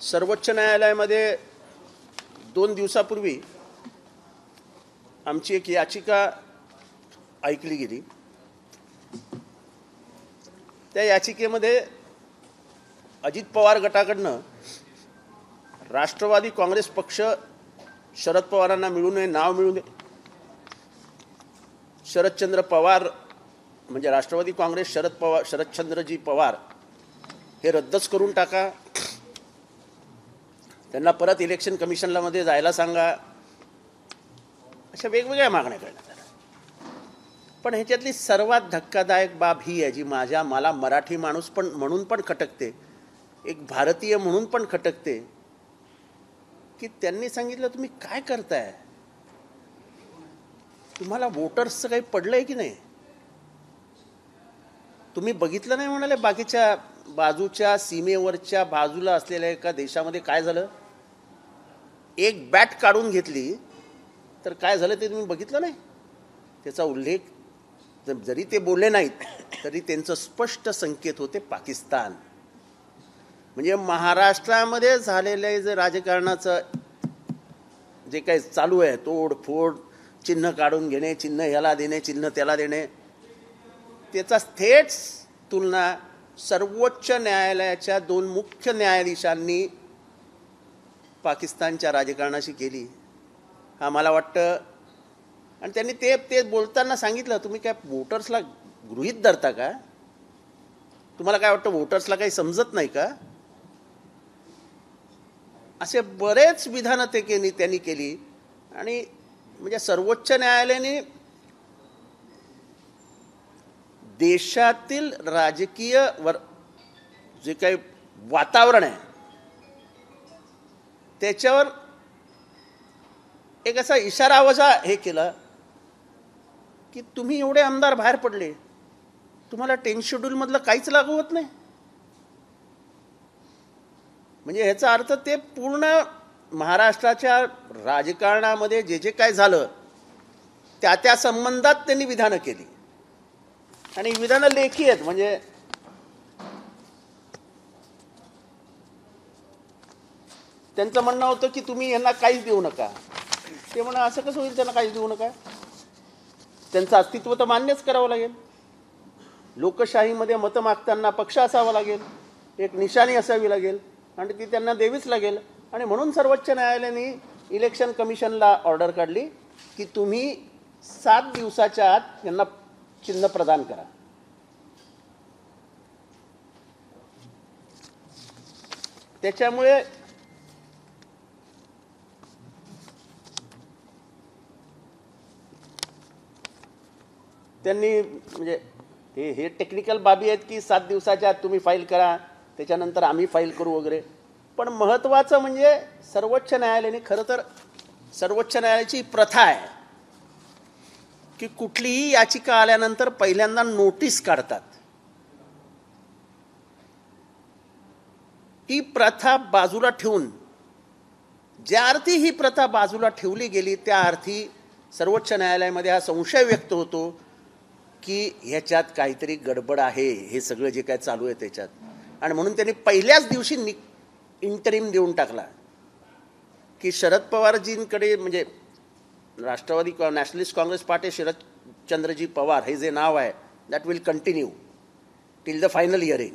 सर्वोच्च न्यायालयामध्ये 2 दिवसापूर्वी आमची एक याचिका ऐकली गेली। त्या याचिकेमध्ये अजित पवार गटाकडनं राष्ट्रवादी काँग्रेस पक्ष शरद पवारांना मिळू नये, नाव मिळू नये, शरदचंद्र पवार म्हणजे राष्ट्रवादी काँग्रेस शरदचंद्रजी पवार हे रद्दच करून टाका, त्यांना परत इलेक्शन कमिशनला मध्ये जायला सांगा, अशा वेगवेगळ्या मागण्या करण्यात आल्या। पण ह्याच्यातली सर्वात धक्कादायक बाब ही आहे जी मला मराठी माणूस पण म्हणून पण खटकते, एक भारतीय म्हणून पण खटकते, की त्यांनी सांगितलं तुम्ही काय करताय, तुम्हाला वोटर्सचं काही पडलंय की नाही, तुम्ही बघितलं नाही म्हणाले बाकीच्या बाजूच्या सीमेवरच्या बाजूला असलेल्या एका देशामध्ये काय झालं, एक बॅट काढून घेतली तर काय झालं ते तुम्ही बघितलं नाही। त्याचा उल्लेख जरी ते बोलले नाहीत तरी त्यांचं स्पष्ट संकेत होते पाकिस्तान। म्हणजे महाराष्ट्रामध्ये झालेले जे राजकारणाचं जे काही चालू आहे, तोडफोड, चिन्ह काढून घेणे, चिन्ह ह्याला देणे, चिन्ह त्याला देणे, त्याचा थेट तुलना सर्वोच्च न्यायालयाच्या 2 मुख्य न्यायाधीशांनी पाकिस्तानच्या राजकारणाशी केली। हा मला वाटतं, आणि त्यांनी ते बोलताना सांगितलं तुम्ही काय वोटर्सला गृहीत धरता का, तुम्हाला काय वाटतं वोटर्सला काही समजत नाही का, असे बरेच विधानं त्यांनी केली। आणि म्हणजे सर्वोच्च न्यायालयाने देशातील राजकीय जे काही वातावरण आहे त्याच्यावर एक असा इशारा वजा हे केलं की तुम्ही एवढे आमदार बाहेर पडले, तुम्हाला 10 शेड्यूल मधलं काहीच लागू होत नाही। म्हणजे ह्याचा अर्थ ते पूर्ण महाराष्ट्राच्या राजकारणामध्ये जे काय झालं त्या संबंधात त्यांनी विधानं केली, आणि विधानं लेखी आहेत। म्हणजे त्यांचं म्हणणं होतं की तुम्ही यांना काहीच देऊ नका, ते म्हणा असं कसं होईल त्यांना काहीच देऊ नका, त्यांचं अस्तित्व तर मान्यच करावं लागेल, लोकशाहीमध्ये मतं मागताना पक्ष असावा लागेल, एक निशाणी असावी लागेल, आणि ती त्यांना द्यावीच लागेल। आणि म्हणून सर्वोच्च न्यायालयाने इलेक्शन कमिशनला ऑर्डर काढली की तुम्ही 7 दिवसाच्या आत यांना चिन्ह प्रदान करा। त्याच्यामुळे त्यांनी म्हणजे हे टेक्निकल बाबी आहेत की 7 दिवसाच्या आत तुम्ही फाईल करा, त्याच्यानंतर आम्ही फाईल करू वगैरे। पण महत्त्वाचं म्हणजे सर्वोच्च न्यायालयाने, खरं तर सर्वोच्च न्यायालयाची प्रथा आहे की कुठलीही याचिका आल्यानंतर पहिल्यांदा नोटीस काढतात। ती प्रथा बाजूला ठेवून, ज्या अर्थी ही प्रथा बाजूला ठेवली गेली त्या अर्थी सर्वोच्च न्यायालयामध्ये हा संशय व्यक्त होतो की ह्याच्यात काहीतरी गडबड आहे, हे सगळं जे काय चालू आहे त्याच्यात। आणि म्हणून त्यांनी पहिल्याच दिवशी इंटरिम देऊन टाकला की शरद पवारजींकडे, म्हणजे राष्ट्रवादी नॅशनलिस्ट काँग्रेस पार्टी शरदचंद्रजी पवार हे जे नाव आहे that will continue till the final hearing.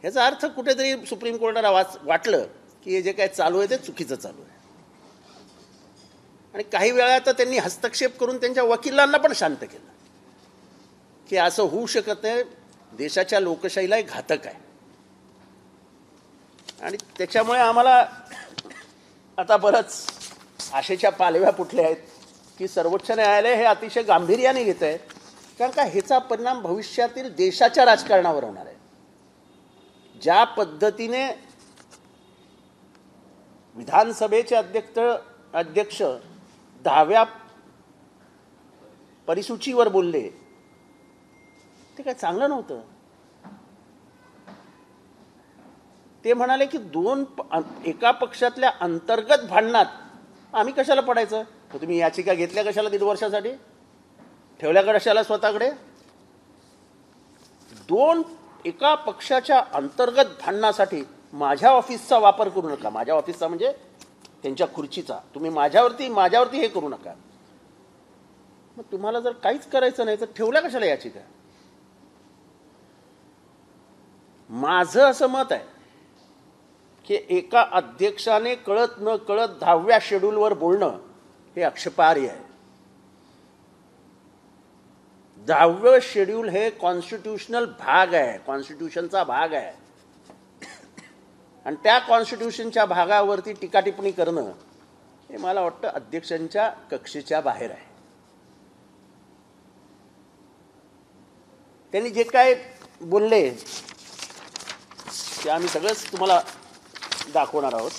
ह्याचा अर्थ कुठेतरी सुप्रीम कोर्टाला वाटलं की हे जे काय चालू आहे ते चुकीचं चालू आहे, आणि काही वेळा तर त्यांनी हस्तक्षेप करून त्यांच्या वकिलांना पण शांत केलं की असं होऊ शकत नाही, देशाच्या लोकशाहीला घातक आहे। आणि त्याच्यामुळे आम्हाला आता बरंच आशेच्या पालव्या फुटल्या आहेत की सर्वोच्च न्यायालय हे अतिशय गांभीर्याने घेत आहे, कारण का ह्याचा परिणाम भविष्यातील देशाच्या राजकारणावर होणार आहे। ज्या पद्धतीने विधानसभेचे अध्यक्ष 10व्या परिसूचीवर बोलले ते काय चांगलं नव्हतं। ते म्हणाले की एका पक्षातल्या अंतर्गत भांडणात आम्ही कशाला पडायचं, तुम्ही याचिका घेतल्या कशाला 1.5 वर्षासाठी, ठेवल्या कशाला स्वतःकडे। 2 एका पक्षाच्या अंतर्गत भांडणासाठी माझ्या ऑफिसचा वापर करू नका. माझ्या ऑफिसचा म्हणजे त्यांच्या खुर्चीचा. तुम्ही माझ्यावरती हे करू नका. मग तुम्हाला जर काहीच करायचं नाही तर ठेवल्या कशाला याचिका? माझं असं मत आहे की एका अध्यक्षाने कळत न कळत 10व्या शेड्यूलवर बोलणं हे आक्षेपार्ह आहे. 10वं शेड्यूल हे कॉन्स्टिट्यूशनल भाग आहे, कॉन्स्टिट्यूशनचा भाग आहे. आणि त्या कॉन्स्टिट्यूशनच्या भागावरती टीका टिप्पणी करणं हे मला वाटतं अध्यक्षांच्या कक्षेच्या बाहेर आहे. त्यांनी जे काय बोलले ते आम्ही सगळंच तुम्हाला दाखवणार आहोत.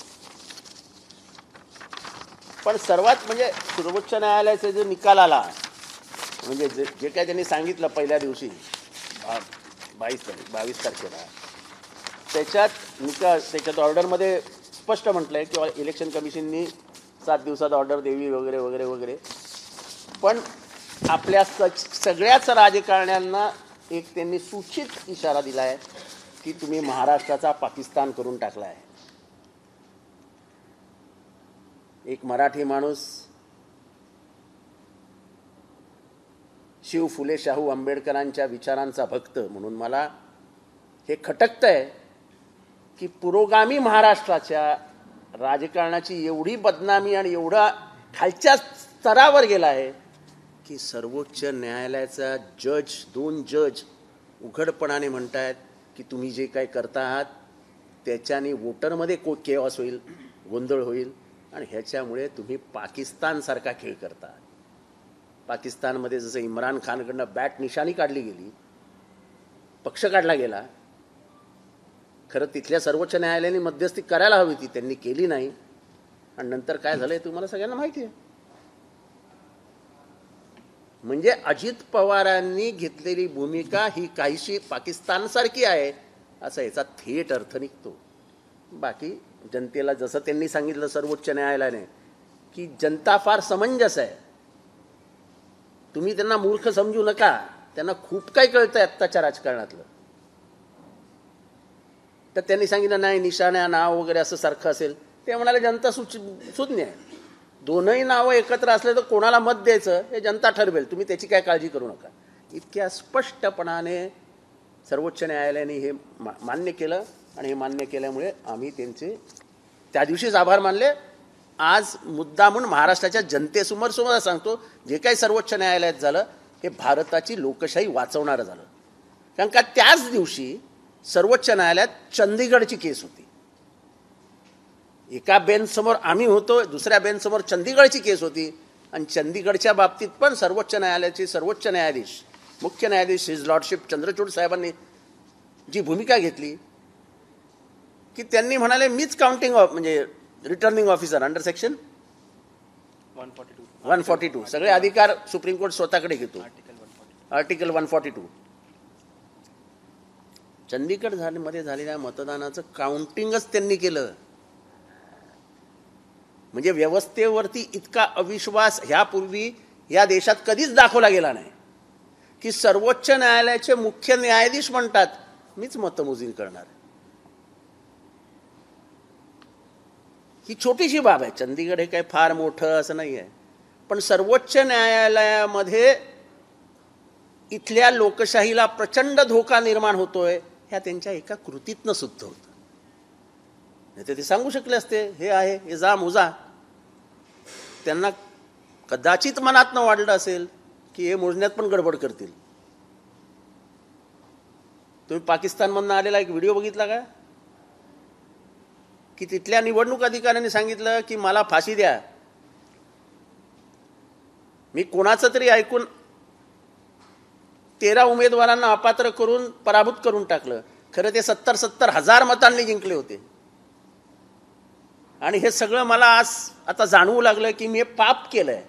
पण सर्वात म्हणजे सर्वोच्च न्यायालयाचा जो निकाल आला, म्हणजे जे काय त्यांनी सांगितलं पहिल्या दिवशी 22 तारखेला, त्याच्यात ऑर्डरमध्ये स्पष्ट म्हटलं आहे की इलेक्शन कमिशननी 7 दिवसात ऑर्डर द्यावी वगैरे वगैरे वगैरे. पण आपल्या सगळ्याच राजकारण्यांना एक त्यांनी सूचित इशारा दिला आहे की तुम्ही महाराष्ट्राचा पाकिस्तान करून टाकला आहे. एक मराठी माणूस शिव फुले शाहू आंबेडकरांच्या विचारांचा भक्त म्हणून मला हे खटकतंय की पुरोगामी महाराष्ट्राच्या राजकारणाची एवढी बदनामी आणि एवढा खालच्या स्तरावर गेला आहे की सर्वोच्च न्यायालयाचा दोन जज उघडपणाने म्हणतायत की तुम्ही जे काय करता आहात त्याच्याने वोटरमध्ये केऑस होईल, गोंधळ होईल आणि ह्याच्यामुळे तुम्ही पाकिस्तानसारखा खेळ करता. पाकिस्तानमध्ये जसं इम्रान खानकडनं बॅट निशाणी काढली गेली, पक्ष काढला गेला. खरं तिथल्या सर्वोच्च न्यायालयाने मध्यस्थी करायला हवी ती, त्यांनी केली नाही. आणि नंतर काय झालंय तुम्हाला सगळ्यांना माहिती आहे. म्हणजे अजित पवारांनी घेतलेली भूमिका ही काहीशी पाकिस्तानसारखी आहे असा याचा थेट अर्थ निघतो. बाकी जनतेला जसं त्यांनी सांगितलं सर्वोच्च न्यायालयाने की जनता फार समंजस आहे, तुम्ही त्यांना मूर्ख समजू नका, त्यांना खूप काही कळतंय आत्ताच्या राजकारणातलं. तर त्यांनी सांगितलं नाही निशाण्या नाव वगैरे असं सारखं असेल. ते म्हणाले जनता सुज्ञ आहे, दोनही नावं एकत्र असले तर कोणाला मत द्यायचं हे जनता ठरवेल, तुम्ही त्याची काय काळजी करू नका. इतक्या स्पष्टपणाने सर्वोच्च न्यायालयाने हे मान्य केलं. आणि हे मान्य केल्यामुळे आम्ही त्यांचे त्या दिवशीच आभार मानले. आज मुद्दा म्हणून महाराष्ट्राच्या जनतेसमोर सांगतो, जे काही सर्वोच्च न्यायालयात झालं हे भारताची लोकशाही वाचवणारं झालं. कारण का त्याच दिवशी सर्वोच्च न्यायालयात चंदीगडची केस होती. एका बेंचसमोर आम्ही होतो, दुसऱ्या बेंचसमोर चंदीगडची केस होती. आणि चंदीगडच्या बाबतीत पण सर्वोच्च न्यायालयाचे सर्वोच्च न्यायाधीश मुख्य न्यायाधीश हिज लॉर्डशिप चंद्रचूड साहेबांनी जी भूमिका घेतली की त्यांनी म्हणाले मीच काउंटिंग म्हणजे रिटर्निंग ऑफिसर अंडर सेक्शन 142 सगळे अधिकार सुप्रीम कोर्ट स्वतःकडे घेतो. आर्टिकल 142 चंदीगड मध्ये झालेल्या मतदानाचं काउंटिंगच त्यांनी केलं. म्हणजे व्यवस्थेवरती इतका अविश्वास ह्यापूर्वी या देशात कधीच दाखवला गेला नाही की सर्वोच्च न्यायालयाचे मुख्य न्यायाधीश म्हणतात मीच मतमोजणी करणार. ही छोटीशी बाब आहे. चंदीगड हे काही फार मोठं असं नाही आहे. पण सर्वोच्च न्यायालयामध्ये इथल्या लोकशाहीला प्रचंड धोका निर्माण होतोय ह्या त्यांच्या एका कृतीतनं सिद्ध होतं. नाही तर ते सांगू शकले असते हे आहे हे जा मोजा. त्यांना कदाचित मनात न वाढलं असेल की हे मोजण्यात पण गडबड करतील. तुम्ही पाकिस्तानमधनं आलेला एक व्हिडिओ बघितला का की तिथल्या निवडणूक अधिकाऱ्यांनी सांगितलं की मला फाशी द्या. मी कोणाचं तरी ऐकून 13 उमेदवारांना अपात्र करून पराभूत करून टाकलं. खरं ते 70 हजार मतांनी जिंकले होते. आणि हे सगळं मला आज आता जाणवू लागलं की मी हे पाप केलंय.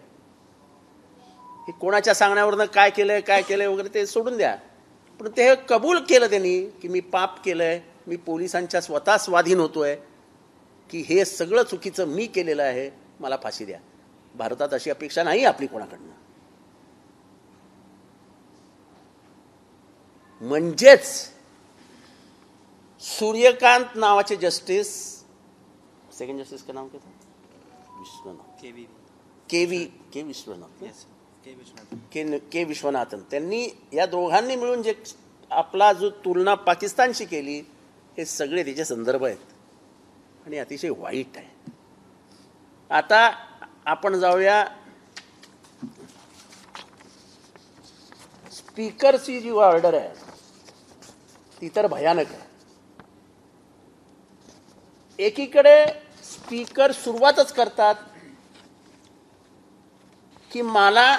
हे कोणाच्या सांगण्यावरनं काय केलंय वगैरे ते सोडून द्या. पण ते कबूल केलं त्यांनी की मी पाप केलंय, मी पोलिसांच्या स्वतः स्वाधीन होतोय, की हे सगळं चुकीचं मी केलेलं आहे, मला फाशी द्या. भारतात अशी अपेक्षा नाही आपली कोणाकडनं. म्हणजेच सूर्यकांत नावाचे जस्टिस, सेकंड जस्टिस का नाम क्या था? विश्वनाथ, के विश्वनाथन. त्यांनी या दोघांनी मिळून जे आपला जो तुलना पाकिस्तानशी केली, हे सगळे त्याचे संदर्भ आहेत आणि अतिशय वाईट आहे. आता आपण जाऊया स्पीकरची जी ऑर्डर आहे ती तर भयानक आहे. एकीकडे स्पीकर सुरुवातच करतात की मला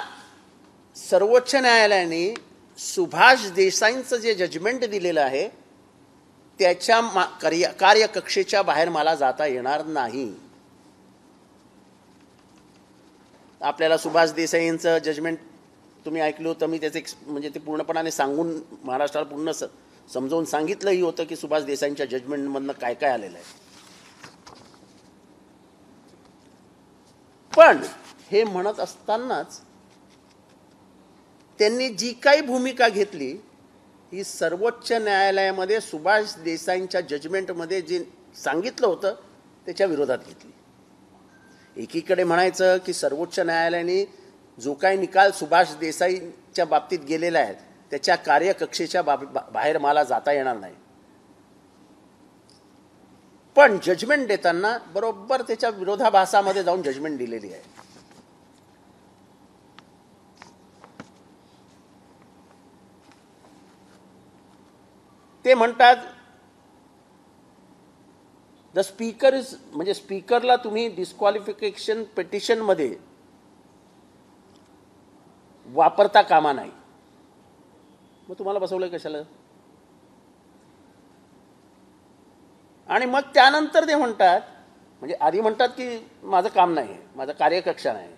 सर्वोच्च न्यायालयाने सुभाष देसाईंचं जे जजमेंट दिलेलं आहे त्याच्या कार्यकक्षेच्या बाहेर मला जाता येणार नाही. आपल्याला सुभाष देसाईंचं जजमेंट तुम्ही ऐकलं होतं, मी त्याचे म्हणजे ते पूर्णपणाने सांगून महाराष्ट्राला पूर्ण समजावून सांगितलंही होतं की सुभाष देसाईंच्या जजमेंटमधनं काय काय आलेलं आहे. पण हे म्हणत असतानाच त्यांनी जी काही भूमिका घेतली ही सर्वोच्च न्यायालयामध्ये सुभाष देसाईंच्या जजमेंटमध्ये जे सांगितलं होतं त्याच्या विरोधात घेतली. एकीकडे म्हणायचं की सर्वोच्च न्यायालयाने जो काही निकाल सुभाष देसाईंच्या बाबतीत गेलेला आहे त्याच्या कार्यकक्षेच्या बाहेर मला जाता येणार नाही, पण जजमेंट देताना बरोबर त्याच्या विरोधाभासामध्ये जाऊन जजमेंट दिलेली आहे. ते म्हणतात द स्पीकर इज, म्हणजे स्पीकरला तुम्ही डिस्क्वालिफिकेशन पिटिशनमध्ये वापरता कामा नाही. मग तुम्हाला बसवलंय कशाला? आणि मग त्यानंतर ते म्हणतात, म्हणजे आधी म्हणतात की माझं काम नाही आहे, माझा कार्यकक्षा नाही,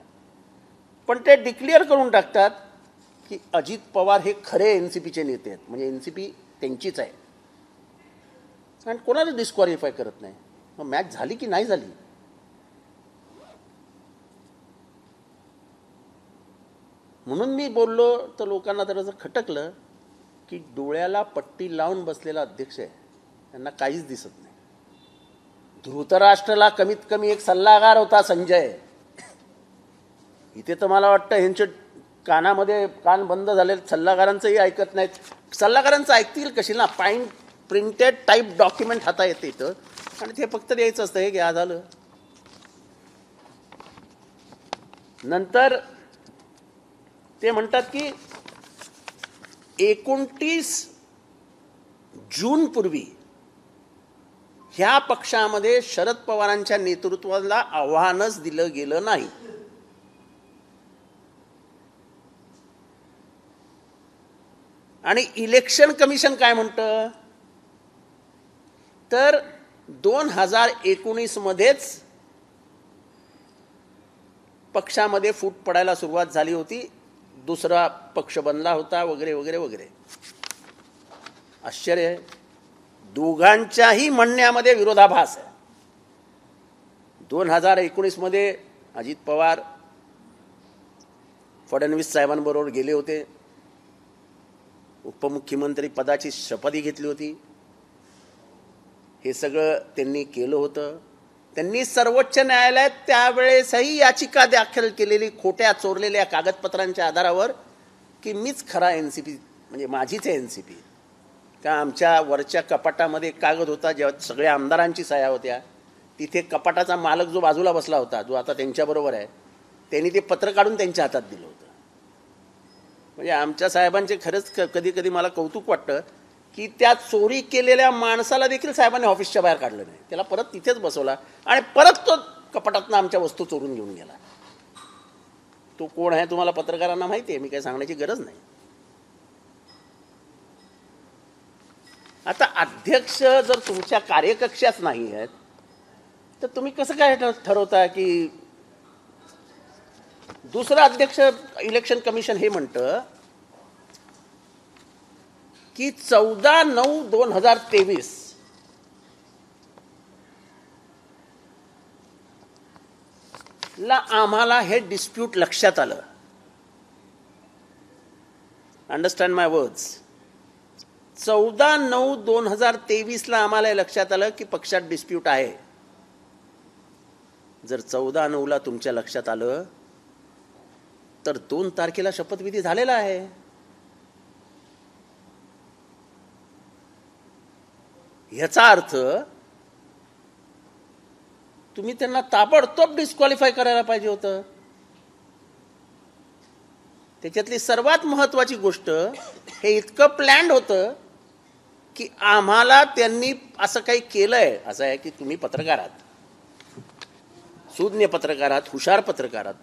पण ते डिक्लेअर करून टाकतात की अजित पवार हे खरे एनसीपीचे नेते आहेत, म्हणजे एनसीपी त्यांचीच आहे आणि कोणाला डिस्क्वालिफाय करत नाही. मग मॅच झाली की नाही झाली? म्हणून मी बोललो तर लोकांना तर असं खटकलं की डोळ्याला पट्टी लावून बसलेला अध्यक्ष आहे, त्यांना काहीच दिसत नाही. धृतराष्ट्राला कमीत कमी एक सल्लागार होता संजय. इथे तर मला वाटतं ह्यांच्या कानामध्ये कान बंद झाले, सल्लागारांचंही ऐकत नाहीत. सल्लागारांचं ऐकतील कशी ना? प्रिंटेड टाईप डॉक्युमेंट हाता येते इथं आणि ते फक्त द्यायचं असतं, हे घ्या झालं. नंतर ते म्हणतात की 29 जून पूर्वी ह्या पक्षामध्ये शरद पवारांच्या नेतृत्वाला आव्हानच दिलं गेलं नाही. आणि इलेक्शन कमिशन काय म्हणतं तर 2019 मध्येच पक्षामध्ये फूट पडायला सुरुवात झाली होती, दुसरा पक्ष बनला होता वगैरे वगैरे वगैरे. आश्चर्य आहे, दोघांच्याही म्हणण्यामध्ये विरोधाभास आहे. 2019 मध्ये अजित पवार फडणवीस साहेबांबरोबर गेले होते, उपमुख्यमंत्री पदाची शपथही घेतली होती. हे सगळं त्यांनी केलं होतं. त्यांनी सर्वोच्च न्यायालयात त्यावेळेसही याचिका दाखल केलेली खोट्या चोरलेल्या कागदपत्रांच्या आधारावर की मीच खरा एनसीपी, म्हणजे माझीच आहे एनसीपी. का आमच्या वरच्या कपाटामध्ये कागद होता, जेव्हा सगळ्या आमदारांची सह्या होत्या, तिथे कपाटाचा मालक जो बाजूला बसला होता, जो आता त्यांच्याबरोबर आहे, त्यांनी ते पत्र काढून त्यांच्या हातात दिलं होतं. म्हणजे आमच्या साहेबांचे खरंच कधी कधी मला कौतुक वाटतं की त्या चोरी केलेल्या माणसाला देखील साहेबांनी ऑफिसच्या बाहेर काढलं नाही, त्याला परत तिथेच बसवला आणि परत तो कपाटातनं आमच्या वस्तू चोरून घेऊन गेला. तो कोण आहे तुम्हाला पत्रकारांना माहिती आहे, मी काही सांगण्याची गरज नाही. आता अध्यक्ष जर तुमच्या कार्यकक्षाच नाही आहेत तर तुम्ही कसं काय ठरवता की दुसरा अध्यक्ष? इलेक्शन कमिशन हे म्हणतं की 14/9/2023 ला आम्हाला हे डिस्प्यूट लक्षात आलं. अंडरस्टँड माय वर्ड्स. 14/9/2023 आम्हाला हे लक्षात आलं की पक्षात डिस्प्यूट आहे. जर 14/9 तुमच्या लक्षात आलं तर 2 तारखेला शपथविधी झालेला आहे. ह्याचा अर्थ तुम्ही त्यांना ताबडतोब डिस्क्वालिफाय करायला पाहिजे होतं. त्याच्यातली सर्वात महत्वाची गोष्ट हे इतकं प्लॅन्ड होतं की आम्हाला त्यांनी असं काही केलंय. असं आहे की तुम्ही पत्रकार आहात, सुज्ञ पत्रकार आहात, हुशार पत्रकार आहात.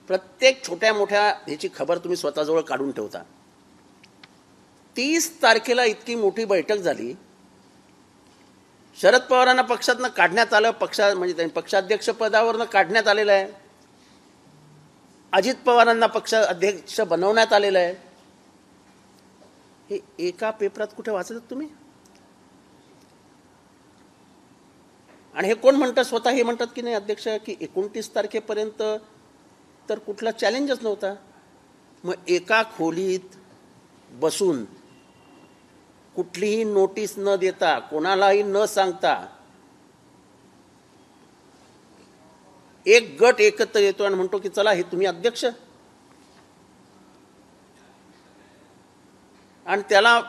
प्रत्येक छोट्या मोठ्या ह्याची खबर तुम्ही स्वतःजवळ काढून ठेवता. 30 तारखेला इतकी मोठी बैठक झाली. शरद पवारांना पक्षातनं काढण्यात आलं, म्हणजे पक्षाध्यक्ष पदावरनं काढण्यात आलेलं आहे. अजित पवारांना पक्ष अध्यक्ष बनवण्यात आलेलं आहे. हे एका पेपरात कुठे वाचलं तुम्ही? आणि हे कोण म्हणतात? स्वतः हे म्हणतात की नाही अध्यक्ष की 29 तारखेपर्यंत तर कुठला चॅलेंजच नव्हता. मग एका खोलीत बसून कुठलीही नोटीस न देता, कोणालाही न सांगता एक गट एकत्र येतो आणि म्हणतो की चला हे तुम्ही अध्यक्ष, आणि त्याला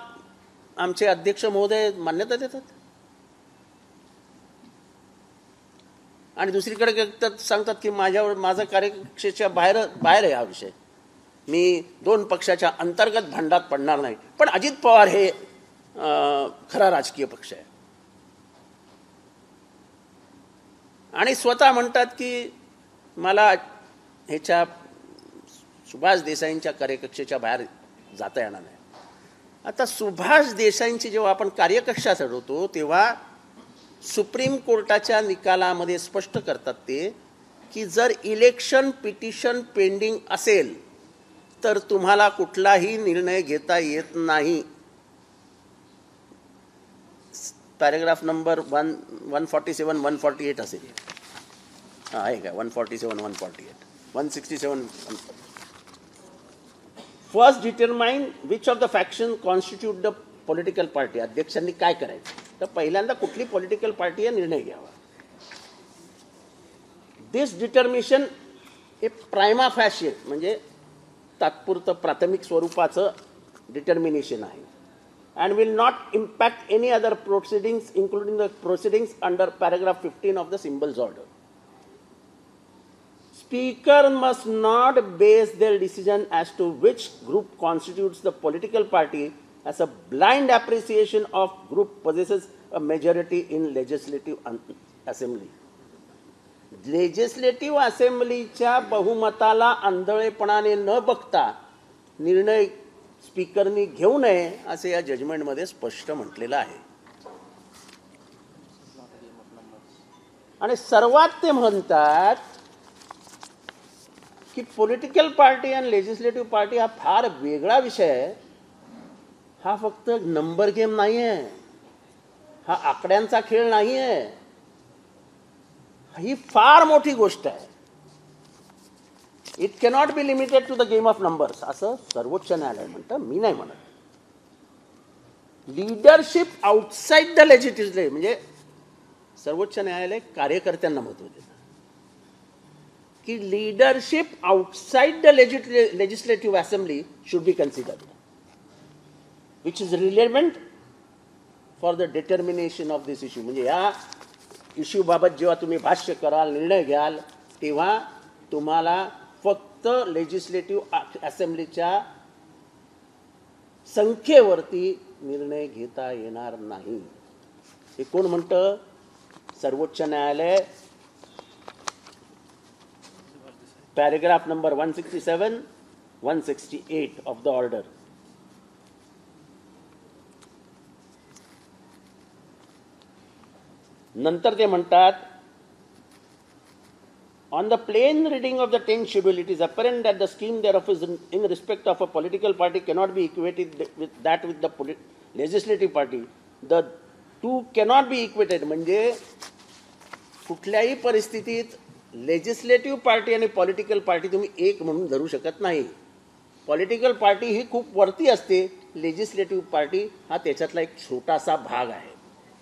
आमचे अध्यक्ष महोदय मान्यता देतात. आणि दुसरीकडे सांगतात की माझा कार्यकक्षेच्या बाहेर आहे हा विषय, मी 2 पक्षाच्या अंतर्गत भांडात पडणार नाही. पण अजित पवार हे खरा राजकीय पक्ष आहे. आणि स्वतः म्हणतात की मला ह्याच्या सुभाष देसाईंच्या कार्यकक्षेच्या बाहेर जाता येणार नाही. आता सुभाष देसाईंची जेव्हा आपण कार्यकक्षा ठरवतो तेव्हा सुप्रीम कोर्टाच्या निकालामध्ये स्पष्ट करतात ते की जर इलेक्शन पिटिशन पेंडिंग असेल तर तुम्हाला कुठलाही निर्णय घेता येत नाही. पॅरेग्राफ नंबर 147-148 असेल, आहे का? 147-148 167. First determine which of the faction constitute the political party. अध्यक्षांनी काय करायचं तर पहिल्यांदा कुठली पॉलिटिकल पार्टी आहे निर्णय घ्यावा. दिस डिटर्मिनेशन हे प्रायमा फॅशियल म्हणजे तात्पुरतं प्राथमिक स्वरूपाचं डिटर्मिनेशन आहे. and will not impact any other proceedings including the proceedings under paragraph 15 of the symbols order. Speaker must not base their decision as to which group constitutes the political party as a blind appreciation of group possesses a majority in legislative assembly. Legislative assemblyच्या बहुमताला आंधळेपणाने न बघता निर्णय स्पीकरनी घेऊ नये असे या जजमेंटमध्ये स्पष्ट म्हटलेलं आहे. आणि सर्वात ते म्हणतात की पॉलिटिकल पार्टी आणि लेजिस्लेटिव्ह पार्टी हा फार वेगळा विषय आहे. हा फक्त नंबर गेम नाही आहे, हा आकड्यांचा खेळ नाही आहे, ही फार मोठी गोष्ट आहे. It cannot be limited to the game of numbers असं सर्वोच्च न्यायालय म्हणतं, मी नाही म्हणत. लीडरशिप आउटसाइड द लेजिस्लेटिव्ह म्हणजे सर्वोच्च न्यायालय कार्यकर्त्यांना महत्व देतं की leadership outside the legislative assembly should be considered which is relevant for the determination of this issue. म्हणजे या इश्यू बाबत जेव्हा तुम्ही भाष्य कराल, निर्णय घ्याल, तेव्हा तुम्हाला फक्त लेजिस्लेटिव्ह असेंब्लीच्या संख्येवरती निर्णय घेता येणार नाही. हे कोण म्हणतं? सर्वोच्च न्यायालय. Paragraph number 167-168 of the order. नंतर ते म्हणतात on the plain reading of the 10th schedule, it is apparent that the scheme thereof is in respect of a political party cannot be equated with that with the legislative party. The two cannot be equated. म्हणजे कुठल्याही परिस्थितीत legislative party आणि political party तुम्ही एक म्हणून धरू शकत नाही. पॉलिटिकल पार्टी ही खूप वरती असते लेजिस्लेटिव्ह पार्टी हा त्याच्यातला एक छोटासा भाग आहे,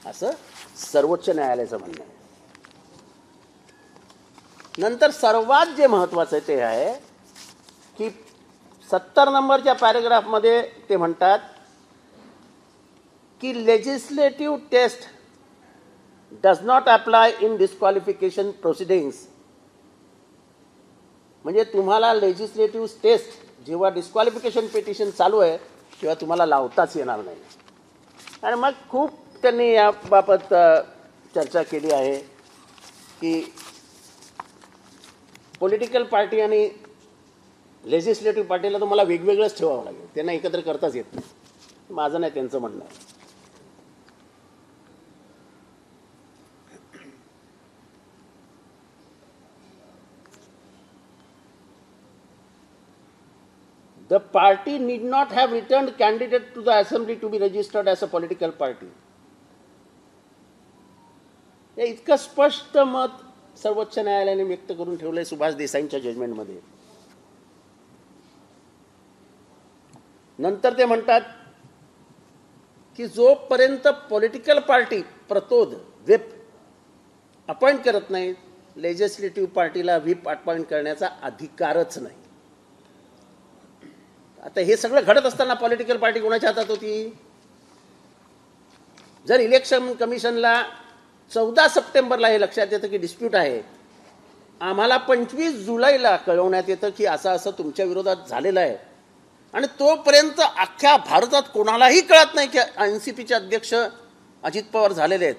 असं सर्वोच्च न्यायालयाचं म्हणणं आहे. नंतर सर्वात जे महत्त्वाचं आहे ते आहे की 70 नंबरच्या पॅरेग्राफमध्ये ते म्हणतात की legislative test does not apply in disqualification proceedings. म्हणजे तुम्हाला लेजिस्लेटिव्ह टेस्ट जेव्हा डिस्क्वालिफिकेशन पिटिशन चालू आहे तेव्हा तुम्हाला लावताच येणार नाही. आणि मग खूप त्यांनी याबाबत चर्चा केली आहे की पॉलिटिकल पार्टी आणि लेजिस्लेटिव्ह पार्टीला तुम्हाला वेगवेगळंच ठेवावं लागेल, त्यांना एकत्र करताच येत नाही. माझं नाही, त्यांचं म्हणणं आहे. The party need not have returned candidate to the assembly to be registered as a political party. हे इतकं स्पष्ट मत सर्वोच्च न्यायालयाने व्यक्त करून ठेवलंय सुभाष देसाईंच्या जजमेंटमध्ये. नंतर ते म्हणतात की जोपर्यंत पॉलिटिकल पार्टी प्रतोद व्हिप अपॉइंट करत नाही, लेजिस्लेटिव्ह पार्टीला व्हिप अपॉइंट करण्याचा अधिकारच नाही. आता हे सगळं घडत असताना पॉलिटिकल पार्टी कोणाच्या हातात होती? जर इलेक्शन कमिशनला 14 सप्टेंबरला हे लक्षात येतं की डिस्प्यूट आहे, आम्हाला 25 जुलैला कळवण्यात येतं की असं असं तुमच्या विरोधात झालेलं आहे, आणि तोपर्यंत अख्ख्या भारतात कोणालाही कळत नाही की एनसीपीचे अध्यक्ष अजित पवार झालेले आहेत,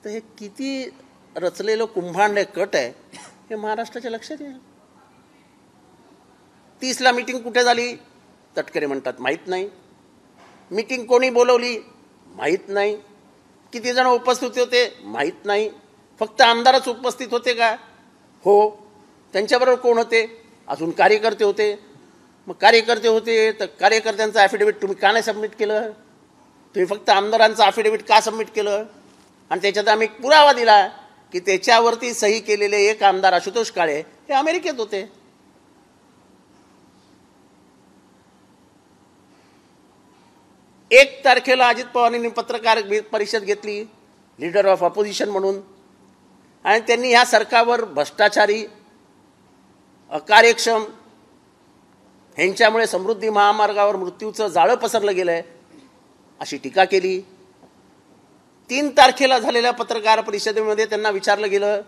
तर हे किती रचलेलं कुंभांड कट आहे हे महाराष्ट्राच्या लक्षात येईल. 30ला मीटिंग कुठे झाली? तटकरे म्हणतात माहीत नाही. मीटिंग कोणी बोलवली? माहीत नाही. किती जण उपस्थित होते? माहीत नाही. फक्त आमदारच उपस्थित होते का? हो. त्यांच्याबरोबर कोण होते? अजून कार्यकर्ते होते. मग कार्यकर्ते होते तर कार्यकर्त्यांचं ॲफिडेव्हिट तुम्ही का नाही सबमिट केलं? तुम्ही फक्त आमदारांचं ॲफिडेव्हिट का सबमिट केलं? आणि त्याच्यात आम्ही पुरावा दिला की त्याच्यावरती सही केलेले एक आमदार आशुतोष काळे हे अमेरिकेत होते. 1 तारखेला अजित पवारांनी पत्रकार परिषद घेतली लीडर ऑफ ऑपोजिशन म्हणून, आणि त्यांनी ह्या सरकारवर भ्रष्टाचारी, अकार्यक्षम, ह्यांच्यामुळे समृद्धी महामार्गावर मृत्यूचं जाळं पसरलं गेलंय अशी टीका केली. 3 तारखेला झालेल्या पत्रकार परिषदेमध्ये त्यांना विचारलं गेलं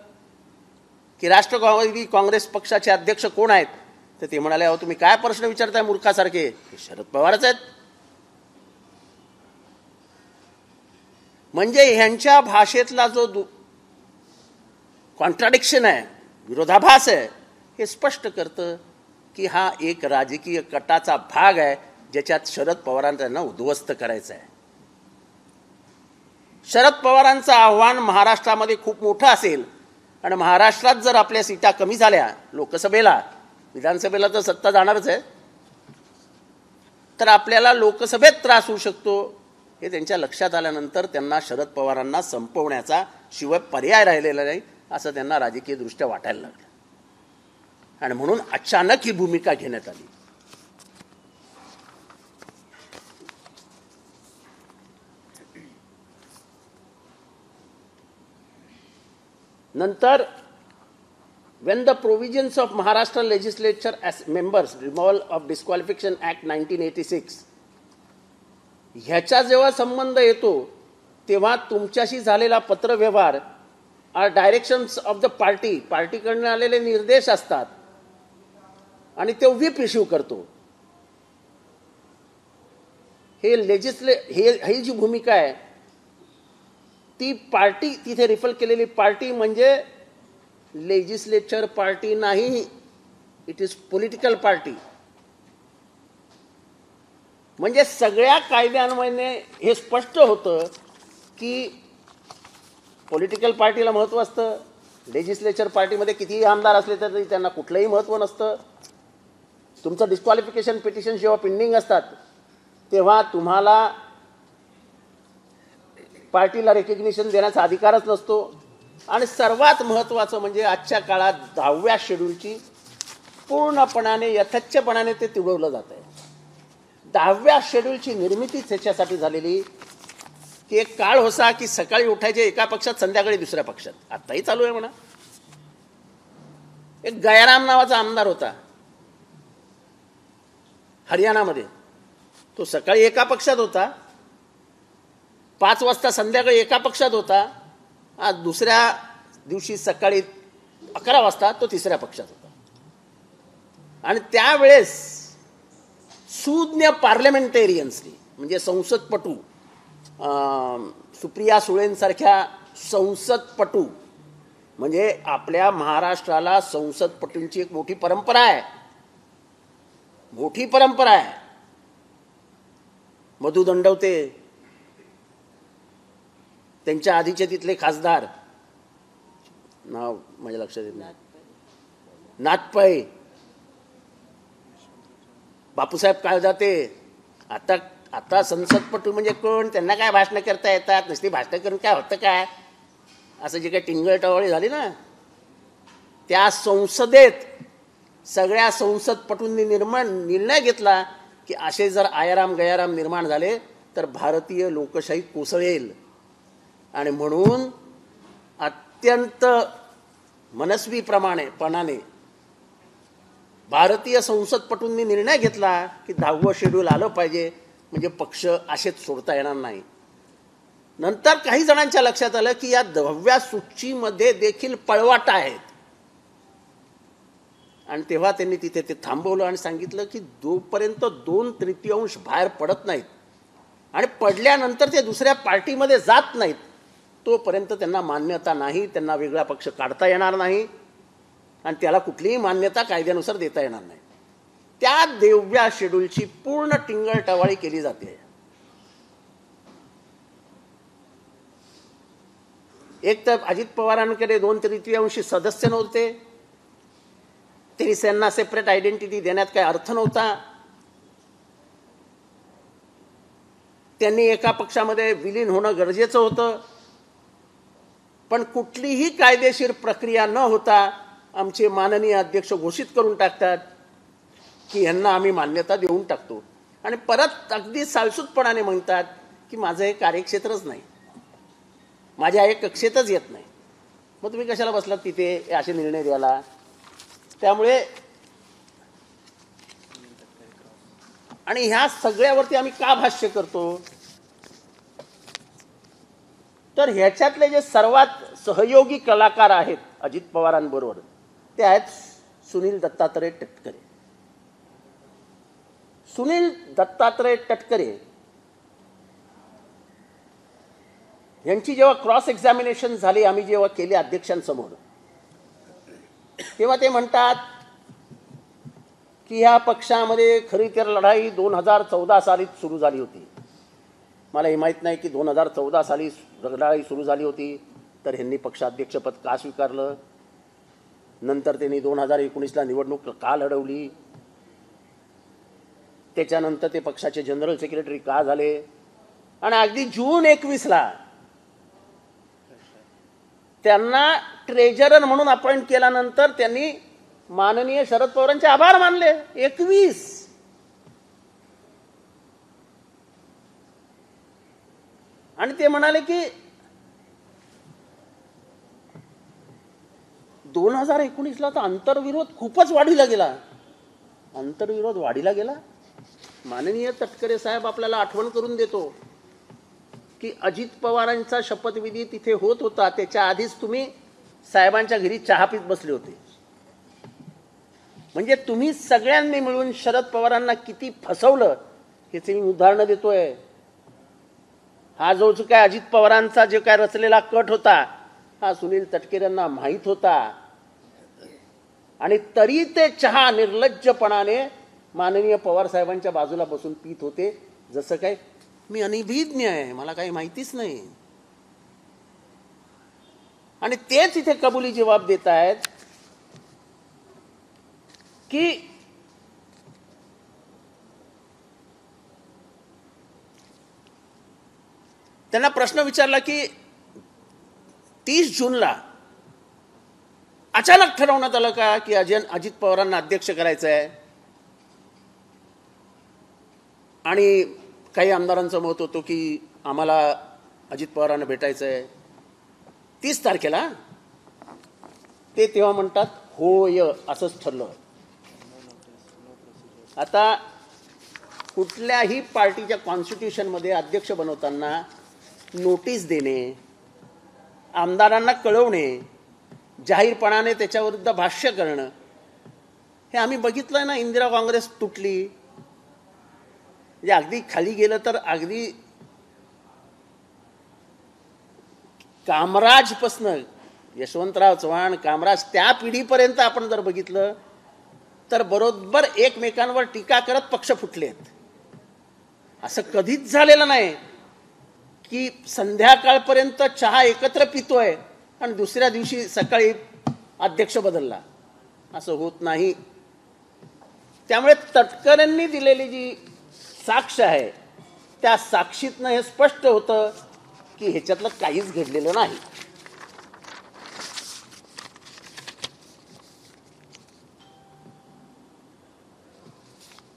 की राष्ट्रवादी काँग्रेस पक्षाचे अध्यक्ष कोण आहेत, तर ते म्हणाले अहो तुम्ही काय प्रश्न विचारताय मूर्खासारखे, शरद पवारच आहेत. म्हणजे ह्यांच्या भाषेतला जो कॉन्ट्राडिक्शन आहे, विरोधाभास आहे, हे स्पष्ट करतं की हा एक राजकीय कटाचा भाग आहे ज्याच्यात शरद पवारांना उद्ध्वस्त करायचं आहे. शरद पवारांचं आव्हान महाराष्ट्रामध्ये खूप मोठं असेल, आणि महाराष्ट्रात जर आपल्या सीटा कमी झाल्या लोकसभेला, विधानसभेला तर सत्ता जाणारच आहे, तर आपल्याला लोकसभेत त्रास होऊ शकतो. हे त्यांच्या लक्षात आल्यानंतर त्यांना शरद पवारांना संपवण्याचा शिवाय पर्याय राहिलेला नाही असं त्यांना राजकीयदृष्ट्या वाटायला लागलं, आणि म्हणून अचानक ही भूमिका घेण्यात आली. नंतर when the provisions of Maharashtra legislature as members removal of disqualification act 1986 ह्याचा जेव्हा संबंध येतो तेव्हा तुमच्याशी झालेला पत्रव्यवहार आर डायरेक्शन्स ऑफ द पार्टीकडून आलेले निर्देश असतात, आणि तो व्हिप इश्यू करतो. ही जी भूमिका आहे ती पार्टी, तिथे रिफर केलेली पार्टी म्हणजे लेजिस्लेचर पार्टी नाही, इट इज पॉलिटिकल पार्टी. म्हणजे सगळ्या कायद्यान्वये हे स्पष्ट होतं की पॉलिटिकल पार्टीला महत्त्व असतं. लेजिस्लेचर पार्टीमध्ये कितीही आमदार असले तरी त्यांना कुठलंही महत्त्व नसतं. तुमचं डिस्क्वालिफिकेशन पिटिशन जेव्हा पेंडिंग असतात तेव्हा तुम्हाला पार्टीला रेकग्निशन देण्याचा अधिकारच नसतो. आणि सर्वात महत्त्वाचं म्हणजे आजच्या काळात 10व्या शेड्यूलची पूर्णपणाने यथेच्छपणाने ते तुडवलं जात आहे. 10व्या शेड्यूलची निर्मितीच ह्याच्यासाठी झालेली की एक काळ होता की सकाळी उठायचे एका पक्षात, संध्याकाळी दुसऱ्या पक्षात. आताही चालू आहे म्हणा. एक गयाराम नावाचा आमदार होता हरियाणामध्ये. तो सकाळी एका पक्षात होता, 5 वाजता संध्याकाळी एका पक्षात होता. आज दुसऱ्या दिवशी सकाळी 11 वाजता तो तिसऱ्या पक्षात होता. आणि त्यावेळेस सुज्ञ पार्लमेंटेरियन्सनी, म्हणजे संसदपटू, सुप्रिया सुळेंसारख्या संसदपटू, म्हणजे आपल्या महाराष्ट्राला संसदपटूंची एक मोठी परंपरा आहे, मोठी परंपरा आहे. मधु दंडवते, त्यांच्या आधीचे तिथले खासदार, नाव माझ्या लक्षात येत नाही, नाथपै, बापूसाहेब काळजाते. आता संसदपटू म्हणजे कोण? त्यांना काय भाषणं करता येतात? नुसती भाषणं करून काय होतं काय? असं जे काही टिंगलटवाळी झाली ना, त्या संसदेत सगळ्या संसदपटूंनी निर्णय घेतला की असे जर आयाराम गयाराम निर्माण झाले तर भारतीय लोकशाही कोसळेल. आणि म्हणून अत्यंत मनस्वीपणाने भारतीय संसदपटूंनी निर्णय घेतला की 10वं शेड्यूल आलं पाहिजे, म्हणजे पक्ष असेच सोडता येणार नाही. नंतर काही जणांच्या लक्षात आलं की या 10व्या सूचीमध्ये देखील पळवाट आहेत. आणि तेव्हा त्यांनी तिथे ते थांबवलं आणि सांगितलं की जोपर्यंत 2/3 बाहेर पडत नाहीत आणि पडल्यानंतर ते दुसऱ्या पार्टीमध्ये जात नाहीत तोपर्यंत त्यांना मान्यता नाही, त्यांना वेगळा पक्ष काढता येणार नाही आणि त्याला कुठलीही मान्यता कायद्यानुसार देता येणार नाही. त्या 10व्या शेड्यूलची पूर्ण टिंगलटवाळी केली जाते. एक तर अजित पवारांकडे 2/3 सदस्य नव्हते, त्यांना सेपरेट आयडेंटिटी देण्यात काही अर्थ नव्हता. त्यांनी एका पक्षामध्ये विलीन होणं गरजेचं होतं. पण कुठलीही कायदेशीर प्रक्रिया न होता आमचे माननीय अध्यक्ष घोषित करून टाकतात की यांना आम्ही मान्यता देऊन टाकतो आणि परत अगदी सालसूतपणाने म्हणतात की माझं हे कार्यक्षेत्रच नाही, माझ्या एक कक्षेतच येत नाही. मग तुम्ही कशाला बसलात तिथे असे निर्णय द्यायला? त्यामुळे आणि ह्या सगळ्यावरती आम्ही का भाष्य करतो तर ह्याच्यातले जे सर्वात सहयोगी कलाकार आहेत अजित पवारांबरोबर ते आहेत सुनील दत्तात्रय तटकरे. सुनील दत्तात्रय तटकरे यांची जेव्हा क्रॉस एक्झामिनेशन झाली, आम्ही जेव्हा केले अध्यक्षांसमोर, तेव्हा ते म्हणतात की ह्या पक्षामध्ये खरी तर लढाई 2014 सालीच सुरू झाली होती. मला हे माहीत नाही की 2014 साली लढाई सुरू झाली होती तर ह्यांनी पक्षाध्यक्षपद का स्वीकारलं, नंतर त्यांनी 2019ला निवडणूक का लढवली, त्याच्यानंतर ते पक्षाचे जनरल सेक्रेटरी का झाले, आणि अगदी जून 21ला त्यांना ट्रेजरर म्हणून अपॉइंट केल्यानंतर त्यांनी माननीय शरद पवारांचे आभार मानले. 21 आणि ते म्हणाले की 2019ला तर आंतरविरोध खूपच वाढीला गेला. आंतरविरोध वाढीला गेला. माननीय तटकरे साहेब आपल्याला आठवण करून देतो की अजित पवारांचा शपथविधी तिथे होत होता, त्याच्या आधीच तुम्ही साहेबांच्या घरी चहा पीत बसले होते. म्हणजे तुम्ही सगळ्यांनी मिळून शरद पवारांना किती फसवलं याचे मी उदाहरणं देतोय. हा जो काय अजित पवारांचा जो काय रचलेला कट होता हा सुनील तटकरेंना माहीत होता आणि तरी ते चहा निर्लज्जपणाने माननीय पवार साहेबांच्या बाजूला बसून पीत होते, जसं काय मी अनभिज्ञ आहे, मला काही माहितीच नाही. आणि तेच इथे कबुली जबाब देत आहेत की त्यांना प्रश्न विचारला की 30 जूनला अचानक ठरवण्यात आलं का की अजित पवारांना अध्यक्ष करायचं आहे. आणि काही आमदारांचं मत होतं की आम्हाला अजित पवारांना भेटायचं आहे 30 तारखेला. ते तेव्हा म्हणतात होय असंच ठरलं. आता कुठल्याही पार्टीच्या कॉन्स्टिट्यूशनमध्ये अध्यक्ष बनवताना नोटीस देणे, आमदारांना कळवणे, जाहीरपणाने त्याच्याविरुद्ध भाष्य करणं, हे आम्ही बघितलंय ना. इंदिरा काँग्रेस तुटली, म्हणजे अगदी खाली गेलं तर अगदी कामराजपासनं यशवंतराव चव्हाण, कामराज त्या पिढीपर्यंत आपण जर बघितलं तर बरोबर एकमेकांवर टीका करत पक्ष फुटले आहेत. असं कधीच झालेलं नाही की संध्याकाळपर्यंत चहा एकत्र पितोय आणि दुसऱ्या दिवशी सकाळी अध्यक्ष बदलला. असं होत नाही. त्यामुळे तटकरेंनी दिलेली जी साक्ष आहे त्या साक्षीतनं हे स्पष्ट होतं की ह्याच्यातलं काहीच घडलेलं नाही.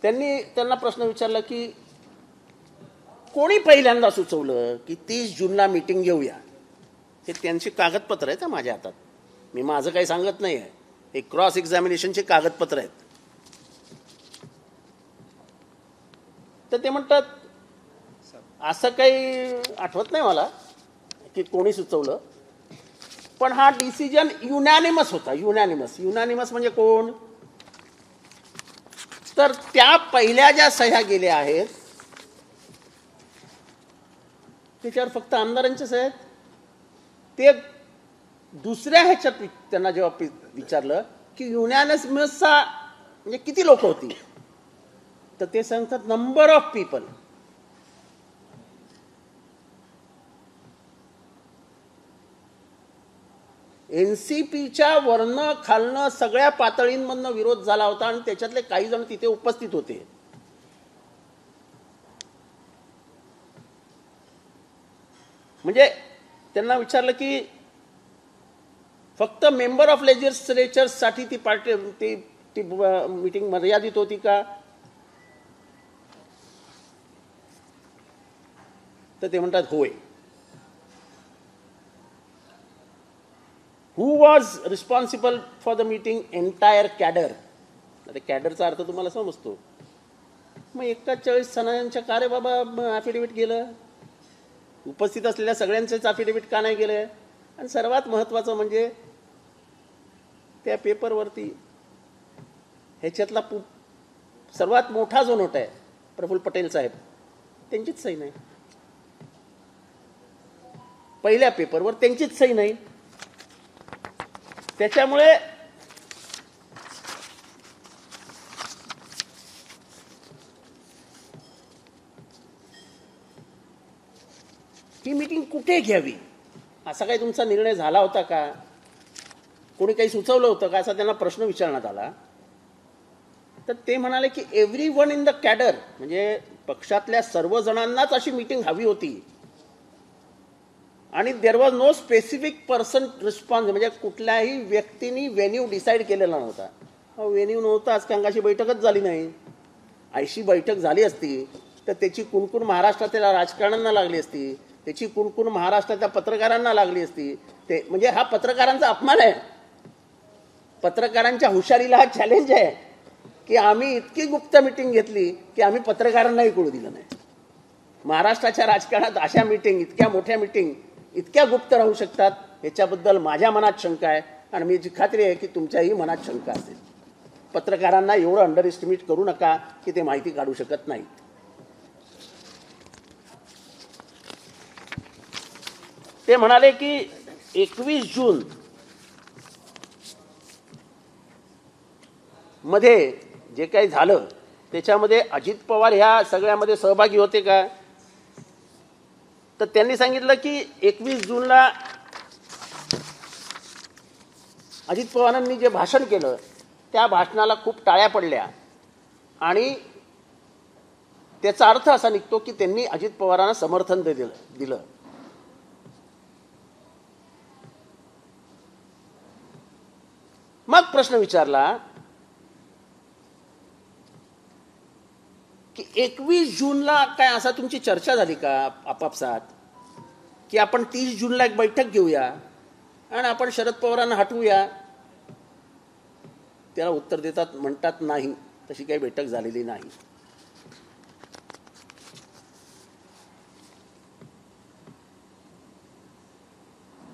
त्यांना प्रश्न विचारला की कोणी पहिल्यांदा सुचवलं की 30 जूनला मीटिंग घेऊया. हे त्यांची कागदपत्र आहेत माझ्या हातात. मी माझं काही सांगत नाही आहे. हे क्रॉस एक्झामिनेशनचे कागदपत्र आहेत. तर ते म्हणतात असं काही आठवत नाही मला की कोणी सुचवलं, पण हा डिसिजन युनॅनिमस होता. युनॅनिमस म्हणजे कोण? तर त्या पहिल्या ज्या सह्या गेल्या आहेत त्याच्यावर फक्त आमदारांच्या सह्या आहेत. ते दुसऱ्या ह्याच्यात त्यांना जेव्हा विचारलं की युनॅनिमसचा म्हणजे किती लोक होती, तर ते सांगतात नंबर ऑफ पीपल. एनसीपीच्या वरनं खालनं सगळ्या पातळींमधनं विरोध झाला होता आणि त्याच्यातले काही जण तिथे उपस्थित होते. म्हणजे त्यांना विचारलं की फक्त मेंबर ऑफ लेजिस्लेचर्स साठी ती पार्टी ती मीटिंग मर्यादित होती का? तर ते म्हणतात होय. Who was responsible for the meeting? Entire cadre. आता कॅडरचा अर्थ तुम्हाला समजतो. मग 41 जणांच्या का रे बाबा ॲफिडेव्हिट गेलं? उपस्थित असलेल्या सगळ्यांचेच ॲफिडेव्हिट का नाही गेले? आणि सर्वात महत्त्वाचं म्हणजे त्या पेपरवरती ह्याच्यातला सर्वात मोठा जो नोट आहे प्रफुल्ल पटेल साहेब, त्यांचीच सही नाही. पहिल्या पेपरवर त्यांचीच सही नाही. त्याच्यामुळे ही मीटिंग कुठे घ्यावी असा काही तुमचा निर्णय झाला होता का? कोणी काही सुचवलं होतं का असा त्यांना प्रश्न विचारण्यात आला. तर ते म्हणाले की every one in the cadre, म्हणजे पक्षातल्या सर्व जणांनाच अशी मीटिंग हवी होती आणि there was no specific person response, म्हणजे कुठल्याही व्यक्तीने व्हेन्यू डिसाईड केलेला नव्हता. व्हेन्यू नव्हताच कारण अशी बैठकच झाली नाही. अशी बैठक झाली असती तर त्याची कुणकुण महाराष्ट्रातल्या राजकारण्यांना लागली असती, त्याची कुणकुण महाराष्ट्रातल्या पत्रकारांना लागली असती. ते म्हणजे हा पत्रकारांचा अपमान आहे. पत्रकारांच्या हुशारीला हा चॅलेंज आहे की आम्ही इतकी गुप्त मीटिंग घेतली की आम्ही पत्रकारांनाही कळू दिलं नाही. महाराष्ट्राच्या राजकारणात अशा मीटिंग, इतक्या मोठ्या मीटिंग इतक्या गुप्त राहू शकतात याच्याबद्दल माझ्या मनात शंका आहे आणि मी जी खात्री आहे की तुमच्याही मनात शंका असेल. पत्रकारांना एवढं अंडर एस्टिमेट करू नका की ते माहिती काढू शकत नाहीत. ते म्हणाले की 21 जून मध्ये जे काही झालं त्याच्यामध्ये अजित पवार ह्या सगळ्यामध्ये सहभागी होते का? तर त्यांनी सांगितलं की 21 जूनला अजित पवारांनी जे भाषण केलं त्या भाषणाला खूप टाळ्या पडल्या आणि त्याचा अर्थ असा निघतो की त्यांनी अजित पवारांना समर्थन दिलं. मग प्रश्न विचारला की 21 जूनला काय असा तुमची चर्चा झाली का आपापसात की आपण 30 जूनला एक बैठक घेऊया आणि आपण शरद पवारांना हटवूया? त्याला उत्तर देतात, म्हणतात नाही, तशी काही बैठक झालेली नाही.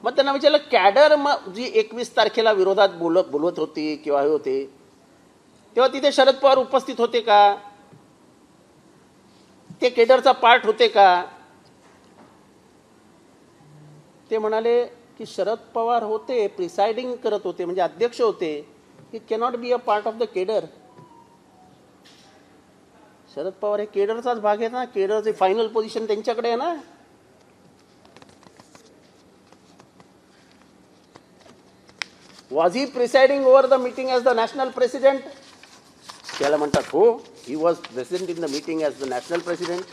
मग त्यांना विचारलं, कॅडर मग जी 21 तारखेला विरोधात बोलवत होती किंवा हे होते, तेव्हा तिथे शरद पवार उपस्थित होते का? ते केडरचा पार्ट होते का? ते म्हणाले की शरद पवार होते, प्रिसाइडिंग करत होते, म्हणजे अध्यक्ष होते. ही cannot be a part of the cadre. Sharad Pawar हे केडरचाच भाग आहे ना, केडरचे फायनल पोझिशन त्यांच्याकडे आहे ना. Was he presiding over the meeting as the national president? त्याला म्हणतात हो, he was present in the meeting as the national president.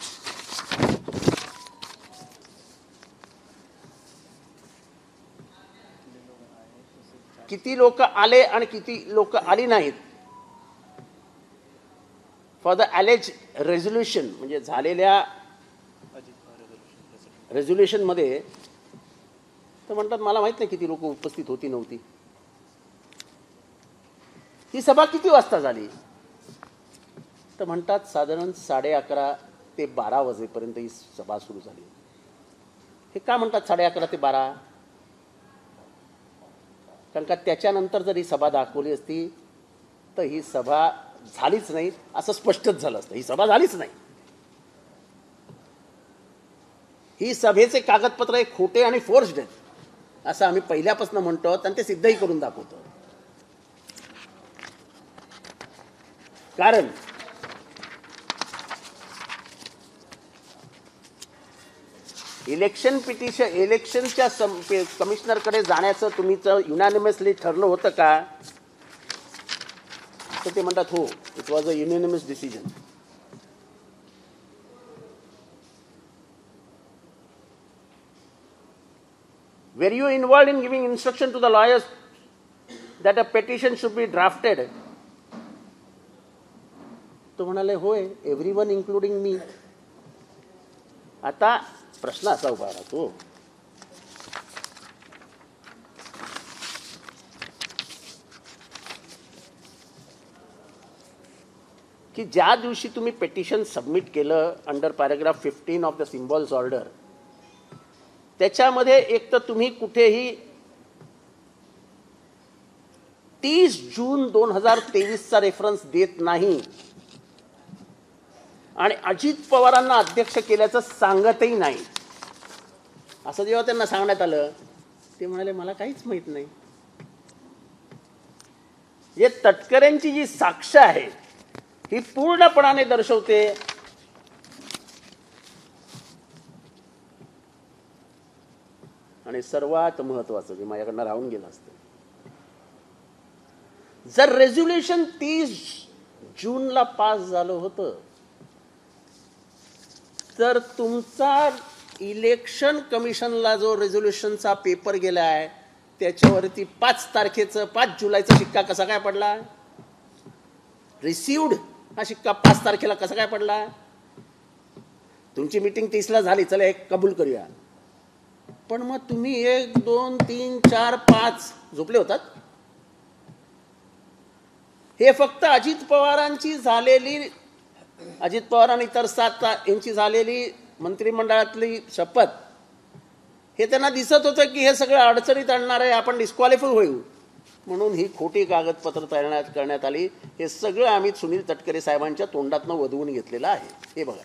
किती लोक आले आणि किती लोक आली नाहीत फॉर द अलेज रेझोल्युशन, म्हणजे झालेल्या रेझोल्युशन मध्ये, तर म्हणतात मला माहित नाही किती लोक उपस्थित होती नव्हती. ही सभा किती वाजता झाली? तर म्हणतात साधारण 11:30 ते 12 वाजेपर्यंत ही सभा सुरू झाली. हे का म्हणतात 11:30 ते 12? कारण का त्याच्यानंतर जर ही सभा दाखवली असती तर ही सभा झालीच नाही असं स्पष्टच झालं असतं. ही सभा झालीच नाही. ही सभेचे कागदपत्र हे खोटे आणि फोर्स्ड आहेत असं आम्ही पहिल्यापासून म्हणतो आणि ते सिद्धही करून दाखवतो. कारण इलेक्शनच्या कमिशनरकडे जाण्याचं तुम्हीचं युनॅनिमसली ठरलं होतं का? तर ते म्हणतात हो, it was a unanimous decision. Were you involved in giving instruction to the lawyers that a petition should be drafted? तो म्हणाले होय, एव्हरीवन इन्क्लुडिंग मी. आता प्रश्न असा उभा राहतो की ज्या दिवशी तुम्ही पेटिशन सबमिट केलं under paragraph 15 of the symbols order, त्याच्यामध्ये एक तर तुम्ही कुठेही 30 जून 2023 रेफरन्स देत नाही आणि अजित पवारांना अध्यक्ष केल्याचं सांगतही नाही. असं जेव्हा त्यांना सांगण्यात आलं ते म्हणाले मला काहीच माहित नाही. हे तटकरेंची जी साक्ष आहे ही पूर्णपणाने दर्शवते आणि सर्वात महत्वाचं जे माझ्याकडनं राहून गेलं असतं, जर रेझोल्युशन 30 जूनला पास झालं होतं तर तुमचा इलेक्शन कमिशनला जो रेझोल्युशनचा पेपर गेला आहे त्याच्यावरती 5 जुलैचा शिक्का कसा काय पडला? रिसिव्ड हा शिक्का 5 तारखेला कसा काय पडला? तुमची मीटिंग 30ला झाली, चला एक कबूल करूया, पण मग तुम्ही 1, 2, 3, 4, 5 झोपले होतात. हे फक्त अजित पवारांची झालेली, अजित पवार आणि इतर 7 यांची झालेली मंत्रिमंडळातली शपथ, हे त्यांना दिसत होतं की हे सगळं अडचणीत आणणार आहे, आपण डिस्क्वालिफाय होईल, म्हणून ही खोटी कागदपत्र तयार करण्यात आली. हे सगळं आम्ही सुनील तटकरे साहेबांच्या तोंडातनं वधवून घेतलेलं आहे, हे बघा.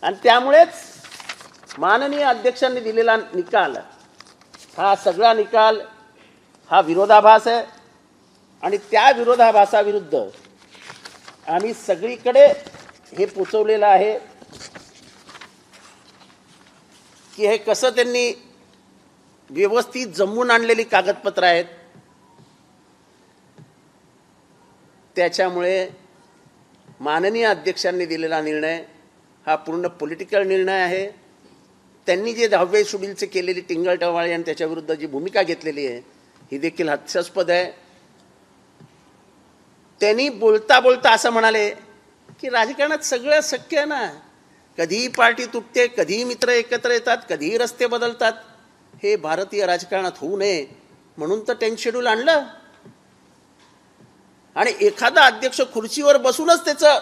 आणि त्यामुळेच माननीय अध्यक्षांनी दिलेला निकाल, हा सगळा निकाल हा विरोधाभास आहे आणि त्या विरोधाभासाविरुद्ध आम्ही सगळीकडे हे पोचवलेलं आहे की हे कसं त्यांनी व्यवस्थित जमवून आणलेली कागदपत्र आहेत. त्याच्यामुळे माननीय अध्यक्षांनी दिलेला निर्णय हा पूर्ण पॉलिटिकल निर्णय आहे. त्यांनी जे 10वे शेड्यूलचे केलेली टिंगलटवाळी आणि त्याच्याविरुद्ध जी भूमिका घेतलेली आहे ही देखील हास्यास्पद आहे. त्यांनी बोलता बोलता असं म्हणाले की राजकारणात सगळं शक्य आहे ना. कधीही पार्टी तुटते, कधीही मित्र एकत्र येतात, कधीही रस्ते बदलतात. हे भारतीय राजकारणात होऊ नये म्हणून तर 10th शेड्यूल आणलं. आणि एखादा अध्यक्ष खुर्चीवर बसूनच त्याचं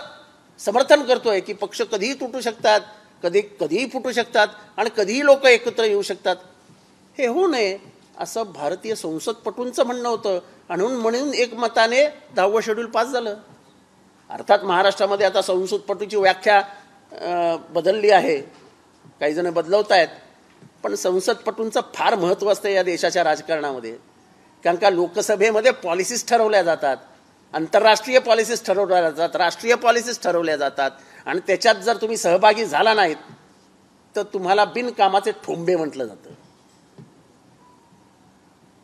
समर्थन करतोय की पक्ष कधीही तुटू शकतात, कधीही फुटू शकतात आणि कधीही लोक एकत्र येऊ शकतात. हे होऊ नये असं भारतीय संसदपटूंचं म्हणणं होतं. आणि म्हणून एकमताने 10वं शेड्यूल पास झालं. अर्थात महाराष्ट्रामध्ये आता संसदपटूची व्याख्या बदलली आहे, काही जण बदलवत आहेत, पण संसदपटूंचं फार महत्त्व असतं या देशाच्या राजकारणामध्ये. कारण का लोकसभेमध्ये पॉलिसीज ठरवल्या जातात, आंतरराष्ट्रीय पॉलिसीज ठरवल्या जातात, राष्ट्रीय पॉलिसीज ठरवल्या जातात. आणि त्याच्यात जर तुम्ही सहभागी झाला नाहीत तर तुम्हाला बिनकामाचे ठोंबे म्हटलं जातं.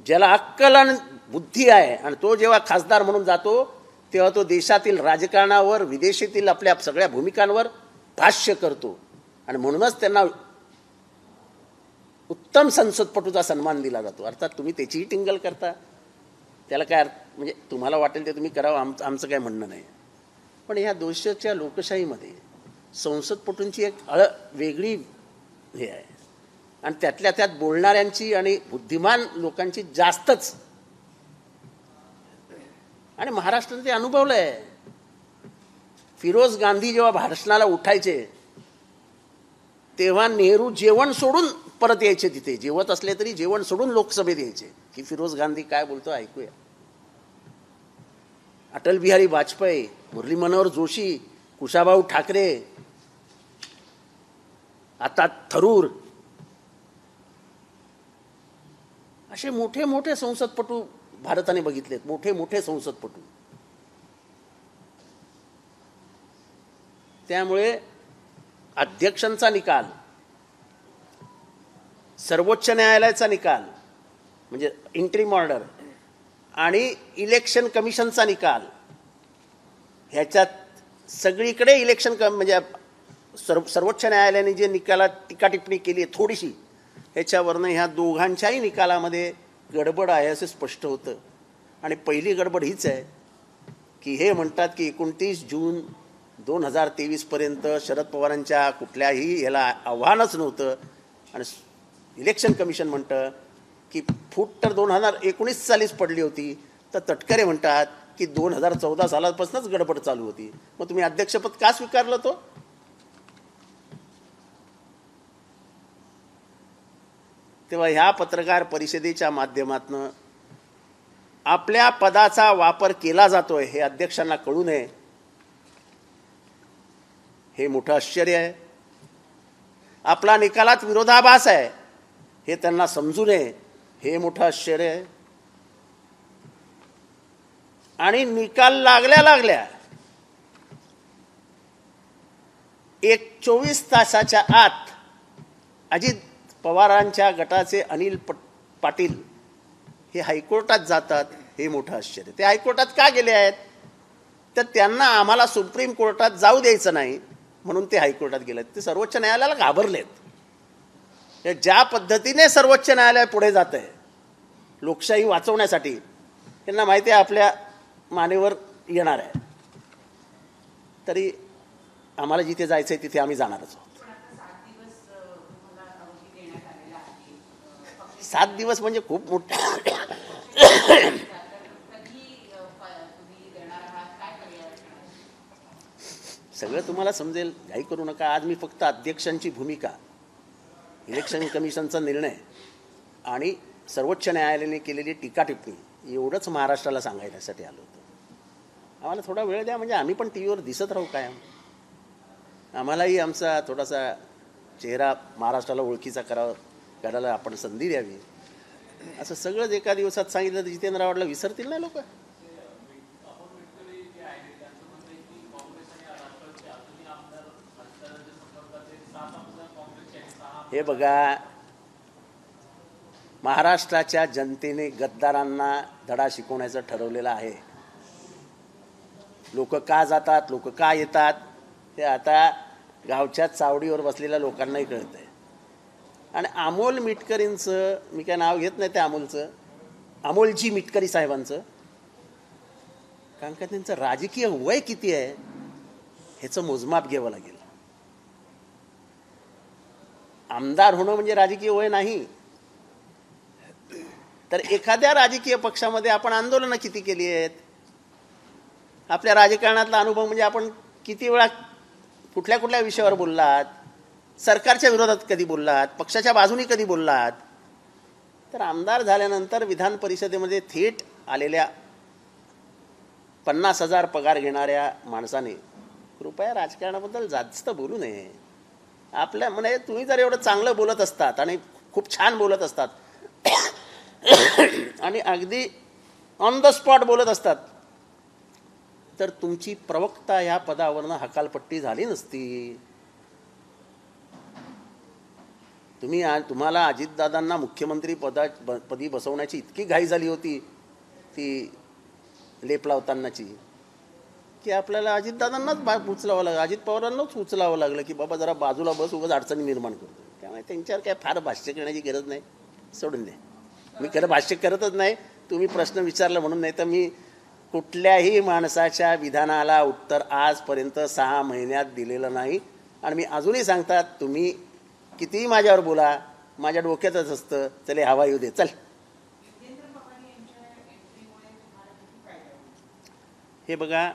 ज्याला अक्कल आणि बुद्धी आहे आणि तो जेव्हा खासदार म्हणून जातो तेव्हा तो देशातील राजकारणावर, विदेशातील आपल्या सगळ्या भूमिकांवर भाष्य करतो. आणि म्हणूनच त्यांना उत्तम संसदपटूचा सन्मान दिला जातो. अर्थात तुम्ही त्याचीही टिंगल करता, त्याला काय म्हणजे तुम्हाला वाटेल ते तुम्ही करावं, आमचं काय म्हणणं नाही. पण ह्या देशाच्या लोकशाहीमध्ये संसदपटूंची एक वेगळी हे आहे. आणि त्यातल्या त्यात बोलणाऱ्यांची आणि बुद्धिमान लोकांची जास्तच. आणि महाराष्ट्राने ते अनुभवलं आहे. फिरोज गांधी जेव्हा भाषणाला उठायचे तेव्हा नेहरू जेवण सोडून परत यायचे. तिथे जेवत असले तरी जेवण सोडून लोकसभेत यायचे की फिरोज गांधी काय बोलतो ऐकूया. अटल बिहारी वाजपेयी, मुरली मनोहर जोशी, कुशाभाऊ ठाकरे, आता थरूर, असे मोठे मोठे संसदपटू भारताने बघितलेत. मोठे मोठे संसदपटू. त्यामुळे अध्यक्षांचा निकाल, सर्वोच्च न्यायालयाचा निकाल म्हणजे इंटरिम ऑर्डर आणि इलेक्शन कमिशनचा निकाल, ह्याच्यात सगळीकडे इलेक्शन म्हणजे सर्वोच्च न्यायालयाने जे निकालात टीका टिप्पणी केली आहे थोडीशी, ह्याच्यावरनं ह्या दोघांच्याही निकालामध्ये गडबड आहे असे स्पष्ट होतं. आणि पहिली गडबड हीच आहे की हे म्हणतात की 29 जून 2023 पर्यंत शरद पवारांच्या कुठल्याही याला आव्हानच नव्हतं. आणि इलेक्शन कमिशन म्हणतं की फूट तर 2019 सालीच पडली होती. तर तटकरे म्हणतात की 2014 सालापासूनच गडबड चालू होती. मग तुम्ही अध्यक्षपद का स्वीकारलं? तो तेव्हा ह्या पत्रकार परिषदेच्या माध्यमातून आपल्या पदाचा वापर केला जातोय हे अध्यक्षांना कळू नये, हे मोठं आश्चर्य आहे. आपला निकालात विरोधाभास आहे हे त्यांना समजू नये, हे मोठं आश्चर्य आहे. आणि निकाल लागल्या 24 तासाच्या आत अजित पवारांच्या गटाचे अनिल पाटील हे हायकोर्टात जातात, हे मोठं आश्चर्य. ते हायकोर्टात का गेले आहेत? तर त्यांना आम्हाला सुप्रीम कोर्टात जाऊ द्यायचं नाही म्हणून ते हायकोर्टात गेलेत. ते सर्वोच्च न्यायालयाला घाबरलेत. ज्या पद्धतीने सर्वोच्च न्यायालय पुढे जात आहे लोकशाही वाचवण्यासाठी, त्यांना माहिती आहे आपल्या मानेवर येणार आहे. तरी आम्हाला जिथे जायचं आहे तिथे आम्ही जाणारच आहोत. 7 दिवस म्हणजे खूप मोठे. सगळं तुम्हाला समजेल, घाई करू नका. आज मी फक्त अध्यक्षांची भूमिका, इलेक्शन कमिशनचा निर्णय आणि सर्वोच्च न्यायालयाने केलेली टीका टिप्पणी एवढंच महाराष्ट्राला सांगण्यासाठी आलो होतो. आम्हाला थोडा वेळ द्या, म्हणजे आम्ही पण टी व्हीवर दिसत राहू कायम. आम्हालाही आमचा थोडासा चेहरा महाराष्ट्राला ओळखीचा करायला आपण संधी द्यावी. असं सगळंच एका दिवसात सांगितलं तर जितेंद्र आव्हाडला विसरतील ना लोक. हे बघा, महाराष्ट्राच्या जनतेने गद्दारांना धडा शिकवण्याचं ठरवलेलं आहे. लोक का जातात, लोक का येतात, हे आता गावच्या चावडीवर बसलेल्या लोकांनाही कळत आहे. आणि अमोल मिटकरींचं, मी काय नाव घेत नाही त्या अमोलचं, अमोलजी मिटकरी साहेबांचं, कारण का त्यांचं राजकीय वय किती आहे ह्याचं मोजमाप घ्यावं लागेल. आमदार होणं म्हणजे राजकीय वय नाही. तर एखाद्या राजकीय पक्षामध्ये आपण आंदोलनं किती केली आहेत, आपल्या राजकारणातला अनुभव म्हणजे आपण किती वेळा कुठल्या कुठल्या विषयावर बोललात, सरकारच्या विरोधात कधी बोललात, पक्षाच्या बाजूनी कधी बोललात. तर आमदार झाल्यानंतर विधान परिषदेमध्ये थेट आलेल्या 50,000 पगार घेणाऱ्या माणसाने कृपया राजकारणाबद्दल जास्त बोलू नये. आपल्या म्हणजे तुम्ही जर एवढं चांगलं बोलत असतात आणि खूप छान बोलत असतात आणि अगदी ऑन द स्पॉट बोलत असतात, तर तुमची प्रवक्ता ह्या पदावरनं हकालपट्टी झाली नसती. तुम्हाला अजितदादांना मुख्यमंत्री पदी बसवण्याची इतकी घाई झाली होती ती लेप लावतानाची, की आपल्याला अजितदादांनाच उचलावं लागलं, अजित पवारांनाच उचलावं लागलं की बाबा जरा बाजूला बस, उगाच अडचणी निर्माण करतो. त्यामुळे त्यांच्यावर काय फार भाष्य करण्याची गरज नाही, सोडून दे. मी खरं भाष्य करतच नाही, तुम्ही प्रश्न विचारला म्हणून. नाही तर मी कुठल्याही माणसाच्या विधानाला उत्तर आजपर्यंत 6 महिन्यात दिलेलं नाही. आणि मी अजूनही सांगतात, तुम्ही कितीही माझ्यावर बोला, माझ्या डोक्यातच असतं चले हवा येऊ दे, चल. हे बघा,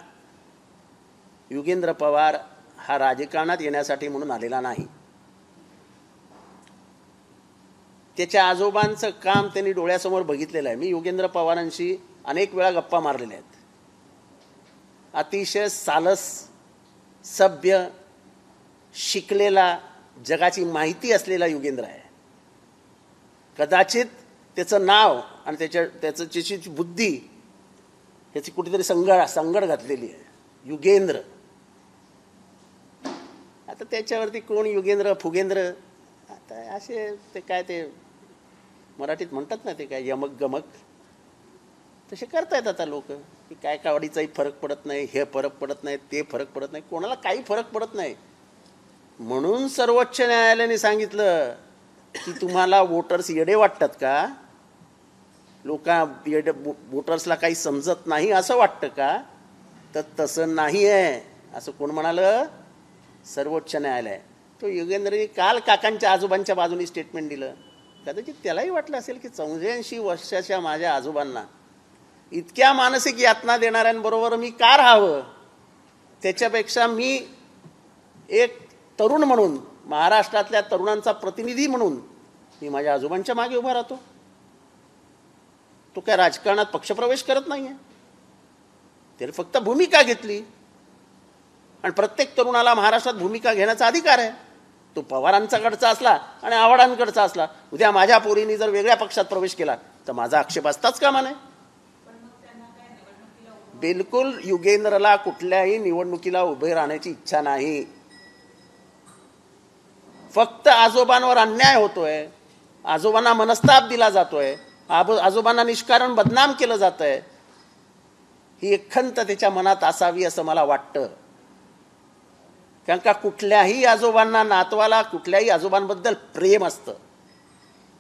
युगेंद्र पवार हा राजकारणात येण्यासाठी म्हणून आलेला नाही. त्याच्या आजोबांचं काम त्यांनी डोळ्यासमोर बघितलेलं आहे. मी युगेंद्र पवारांशी अनेक वेळा गप्पा मारलेल्या आहेत. अतिशय सालस, सभ्य, शिकलेला, जगाची माहिती असलेला युगेंद्र आहे. कदाचित त्याचं नाव आणि त्याची बुद्धी ह्याची कुठेतरी संगड घातलेली आहे, युगेंद्र. आता त्याच्यावरती कोण युगेंद्र फुगेंद्र, आता असे ते काय ते मराठीत म्हणतात ना, ते काय यमक गमक तसे करतायत आता लोक, की काय कावडीचाही फरक पडत नाही, हे फरक पडत नाही, ते फरक पडत नाही, कोणाला काही फरक पडत नाही. म्हणून सर्वोच्च न्यायालयाने सांगितलं की तुम्हाला वोटर्स येडे वाटतात का, वोटर्सला काही समजत नाही असं वाटतं का, तर तसं नाही आहे असं कोण म्हणालं, सर्वोच्च न्यायालय. तो युगेंद्रने काल काकांच्या आजोबांच्या बाजूने स्टेटमेंट दिलं. कदाचित त्यालाही वाटलं असेल की 84 वर्षाच्या माझ्या आजोबांना इतक्या मानसिक यातना देणाऱ्यांबरोबर मी का राहावं, त्याच्यापेक्षा मी एक तरुण म्हणून, महाराष्ट्रातल्या तरुणांचा प्रतिनिधी म्हणून मी माझ्या आजोबांच्या मागे उभा राहतो. तो काय राजकारणात पक्षप्रवेश करत नाहीये, त्याने फक्त भूमिका घेतली. आणि प्रत्येक तरुणाला महाराष्ट्रात भूमिका घेण्याचा अधिकार आहे. तो पवारांच्याकडचा असला आणि आव्हाडांकडचा असला, उद्या माझ्या पोरीने जर वेगळ्या पक्षात प्रवेश केला तर माझा आक्षेप असताच कामा नये. बिलकुल युगेंद्रला कुठल्याही निवडणुकीला उभे राहण्याची इच्छा नाही. फक्त आजोबांवर अन्याय होतोय, आजोबांना मनस्ताप दिला जातोय, आजोबांना निष्कारण बदनाम केलं जातंय, ही एक खंत त्याच्या मनात असावी असं मला वाटतं. कारण का कुठल्याही आजोबांना, नातवाला कुठल्याही आजोबांबद्दल प्रेम असतं.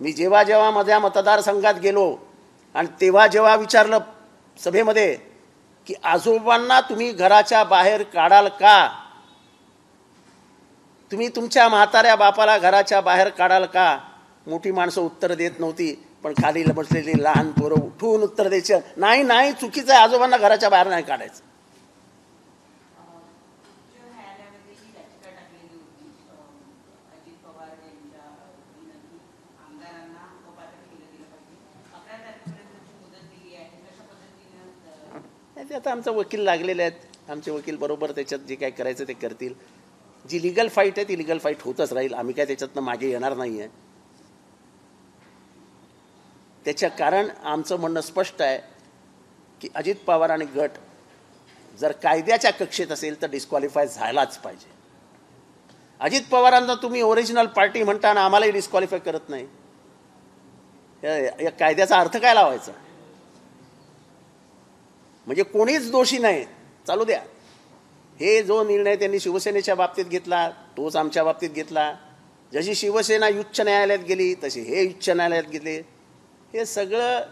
मी जेव्हा जेव्हा माझ्या मतदारसंघात गेलो आणि तेव्हा विचारलं सभेमध्ये की आजोबांना तुम्ही घराच्या बाहेर काढाल का, तुम्ही तुमच्या म्हाताऱ्या बापाला घराच्या बाहेर काढाल का, मोठी माणसं उत्तर देत नव्हती, पण खाली बसलेली लहान पोरं उठून उत्तर द्यायचं, नाही नाही चुकीचं आहे, आजोबांना घराच्या बाहेर नाही काढायचं. ते आता आमचा वकील लागलेले आहेत, आमचे वकील बरोबर त्याच्यात जे काय करायचं ते करतील. जी लिगल फाईट आहे ती लिगल फाईट होतच राहील, आम्ही काय त्याच्यातनं मागे येणार नाही आहे. त्याच्या कारण आमचं म्हणणं स्पष्ट आहे की अजित पवार आणि गट जर कायद्याच्या कक्षेत असेल तर डिस्क्वालिफाय झालाच पाहिजे. अजित पवारांना तुम्ही ओरिजिनल पार्टी म्हणता आणि आम्हालाही डिस्क्वालिफाय करत नाही, या कायद्याचा अर्थ काय लावायचा. म्हणजे कोणीच दोषी नाही, चालू द्या. हे जो निर्णय त्यांनी शिवसेनेच्या बाबतीत घेतला तोच आमच्या बाबतीत घेतला. जशी शिवसेना उच्च न्यायालयात गेली तशी हे उच्च न्यायालयात गेले. हे सगळं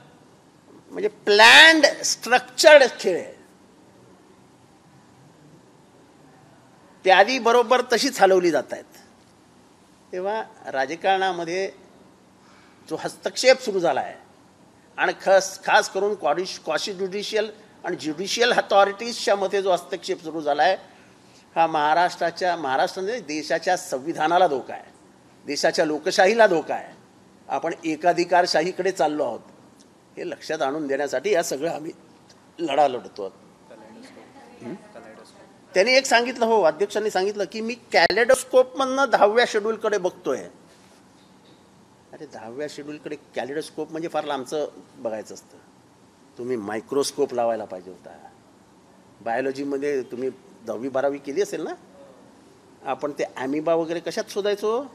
म्हणजे प्लॅन्ड स्ट्रक्चर्ड खेळ आहे. त्यादी बरोबर तशीच हलवली जात आहेत. तेव्हा राजकारणामध्ये जो हस्तक्षेप सुरू झाला आहे आणि खास करून क्वाशी ज्युडिशियल आणि ज्युडिशियल अथॉरिटीजच्या मध्ये जो हस्तक्षेप सुरू झाला आहे, हा महाराष्ट्राने देशाच्या संविधानाला धोका आहे, देशाच्या लोकशाहीला धोका आहे. आपण एकाधिकारशाहीकडे चाललो आहोत हे लक्षात आणून देण्यासाठी या सगळं आम्ही लढा लढतो. त्यांनी एक सांगितलं, हो अध्यक्षांनी सांगितलं की मी कॅलेडोस्कोपमधनं 10व्या शेड्यूलकडे बघतोय. अरे 10व्या शेड्यूलकडे कॅलेडोस्कोप म्हणजे फार लांबचं बघायचं असतं. तुम्ही मायक्रोस्कोप लावायला पाहिजे होता. बायोलॉजीमध्ये तुम्ही 10वी 12वी केली असेल ना. आपण ते ॲमिबा वगैरे कशात शोधायचो?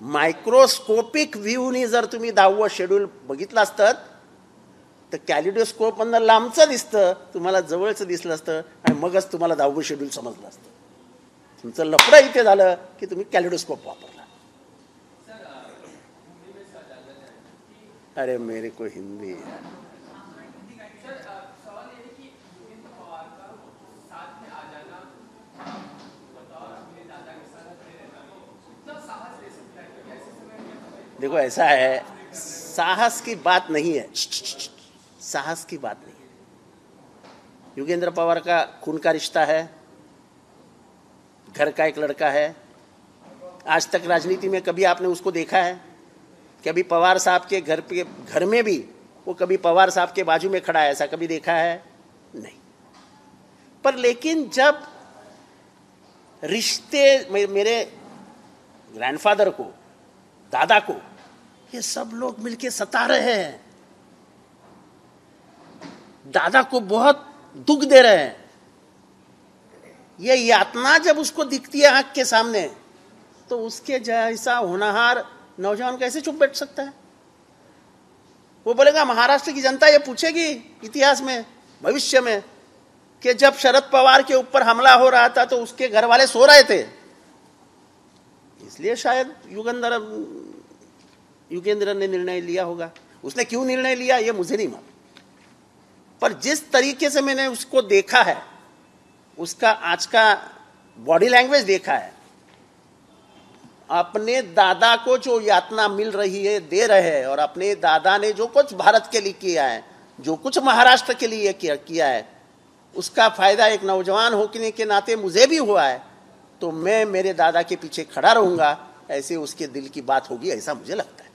मायक्रोस्कोपिक व्ह्यूनी जर तुम्ही 10वं शेड्यूल बघितलं असतं तर कॅलिडोस्कोपमधनं लांबचं दिसतं, तुम्हाला जवळचं दिसलं असतं आणि मगच तुम्हाला 10वं शेड्यूल समजलं असतं. तुमचं लफडं इथे झालं की तुम्ही कॅलिडोस्कोप वापरला. अरे मेरे को हिंदी है. देखो ऐसा है, साहस की बात नहीं है, साहस की बात नहीं है. योगेंद्र पवार का खून का रिश्ता है, घर का एक लड़का है. आज तक राजनीति में कभी आपने उसको देखा है? कभी पवार साहब के घर में भी वो कभी पवार साहब के बाजू में खड़ा है, ऐसा कभी देखा है? नहीं. पर लेकिन जब रिश्ते मेरे ग्रैंडफादर को, दादा को ये सब लोग मिलके सता रहे हैं, दादा को बहुत दुख दे रहे हैं, ये यातना जब उसको दिखती है आंख के सामने तो उसके जैसा होनहार नौजवान कैसे चुप बैठ सकता है? वो बोलेगा महाराष्ट्र की जनता ये पूछेगी इतिहास में, भविष्य में, कि जब शरद पवार के ऊपर हमला हो रहा था तो उसके घर वाले सो रहे थे, इसलिए शायद युगेंद्र ने निर्णय लिया होगा. उसने क्यों निर्णय लिया ये मुझे नहीं मालूम, पर जिस तरीके से मैंने उसको देखा है, उसका आज का बॉडी लैंग्वेज देखा है, अपने दादा को जो यातना मिल रही है, दे रहे हैं, और अपने दादा ने जो कुछ भारत के लिए किया है, जो कुछ महाराष्ट्र के लिए किया है, उसका फायदा एक नौजवान होने के नाते मुझे भी हुआ है. तो मैं मेरे दादा के पीछे खड़ा रहूंगा, ऐसे उसके दिल की बात होगी, ऐसा मुझे लगता है.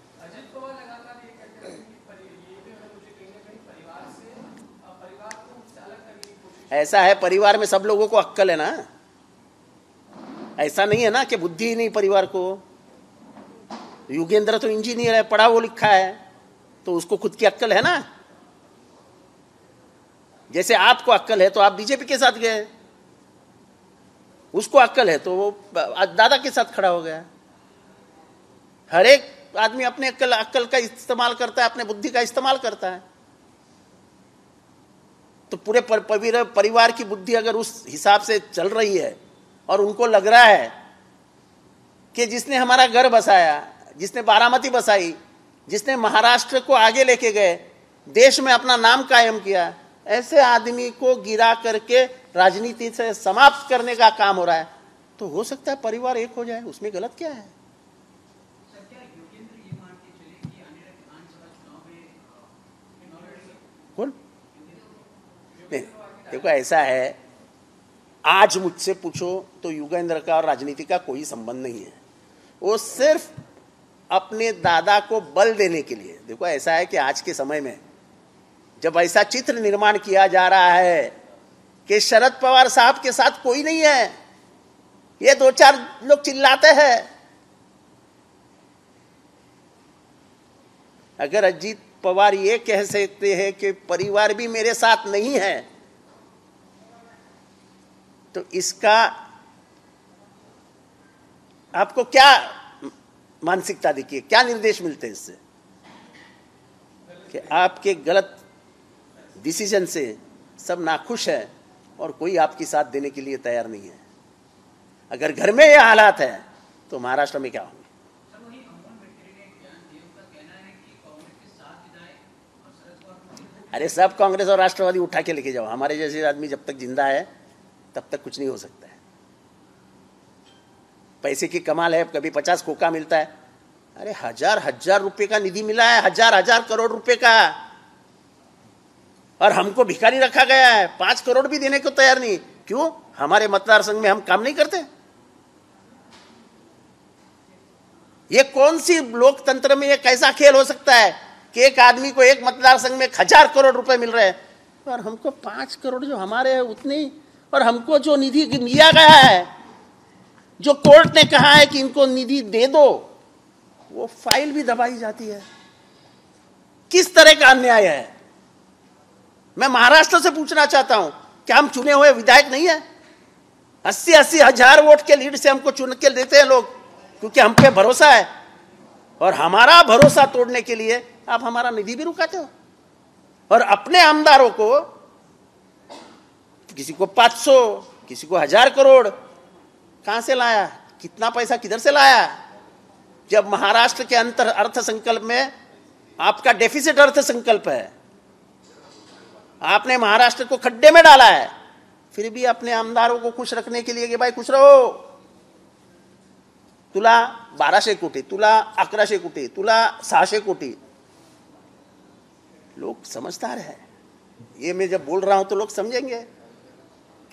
ऐसा है, परिवार में सब लोगों को अक्कल है ना. ऐसा नहीं है ना कि बुद्धि ही नहीं परिवार को. युगेंद्र तो इंजीनियर है, पढ़ा वो लिखा है, तो उसको खुद की अक्कल है ना. जैसे आपको अक्कल है तो आप बीजेपी के साथ गए, उसको अक्कल है तो वो दादा के साथ खड़ा हो गया. हर एक आदमी अपने अक्कल का इस्तेमाल करता है, अपने बुद्धि का इस्तेमाल करता है. तो पूरे परिवार की बुद्धि अगर उस हिसाब से चल रही है और उनको लग रहा है कि जिसने हमारा घर बसाया, जिसने बारामती बसाई, जिसने महाराष्ट्र को आगे लेके गए, देश में अपना नाम कायम किया, ऐसे आदमी को गिरा करके राजनीति से समाप्त करने का काम हो रहा है, तो हो सकता है परिवार एक हो जाए. उसमें गलत क्या है? कौन? नहीं, देखो ऐसा है, आज मुझसे पूछो तो युगेंद्र का और राजनीति का कोई संबंध नहीं है. वो सिर्फ अपने दादा को बल देने के लिए. देखो ऐसा है कि आज के समय में जब ऐसा चित्र निर्माण किया जा रहा है कि शरद पवार साहब के साथ कोई नहीं है, ये 2-4 लोग चिल्लाते हैं. अगर अजीत पवार ये कह सकते हैं कि परिवार भी मेरे साथ नहीं है, तो इसका आपको क्या मानसिकता दिखी, क्या निर्देश मिलते हैं इससे? कि आपके गलत डिसीजन से सब नाखुश है और कोई आपकी साथ देने के लिए तैयार नहीं है. अगर घर में ये हालात है तो महाराष्ट्र में क्या होंगे? अरे सब कांग्रेस और राष्ट्रवादी उठा के लेके जाओ, हमारे जैसे आदमी जब तक जिंदा है तब तक कुछ नहीं हो सकता है। पैसे की कमाल है, कभी 50 खोखा मिलता है, अरे हजार हजार रुपए का निधि मिला है, हजार हजार करोड़ रुपए का, और हमको भिखारी रखा गया है, 5 करोड़ भी देने को तैयार नहीं। क्यों? हमारे मतदार संघ में हम काम नहीं करते? ये कौन सी लोकतंत्र में ये कैसा खेल हो सकता है कि एक आदमी को एक मतदार संघ में 1000 करोड़ रुपए मिल रहे हैं और हमको 5 करोड़ जो हमारे है उतने ही, और हमको जो निधि दिया गया है, जो कोर्ट ने कहा है कि इनको निधि दे दो, वो फाइल भी दबाई जाती है। किस तरह का अन्याय है? मैं महाराष्ट्र से पूछना चाहता हूं, क्या हम चुने हुए विधायक नहीं है? 80-80 हजार वोट के लीड से हमको चुन के देते हैं लोग, क्योंकि हम पे भरोसा है, और हमारा भरोसा तोड़ने के लिए आप हमारा निधि भी रुकाते हो। और अपने आमदारों को, किसी को 500, किसी को 1000 करोड़, कहां से लाया? कितना पैसा किधर से लाया? जब महाराष्ट्र के अंतर अर्थ संकल्प में आपका डेफिसिट अर्थ संकल्प है, आपने महाराष्ट्र को खड्डे में डाला है, फिर भी अपने आमदारों को खुश रखने के लिए कि भाई खुश रहो, तुला 1200 कोटी, तुला 1100 कोटी, तुला 600 कोटी। लोग समझदार है, ये मैं जब बोल रहा हूं तो लोग समझेंगे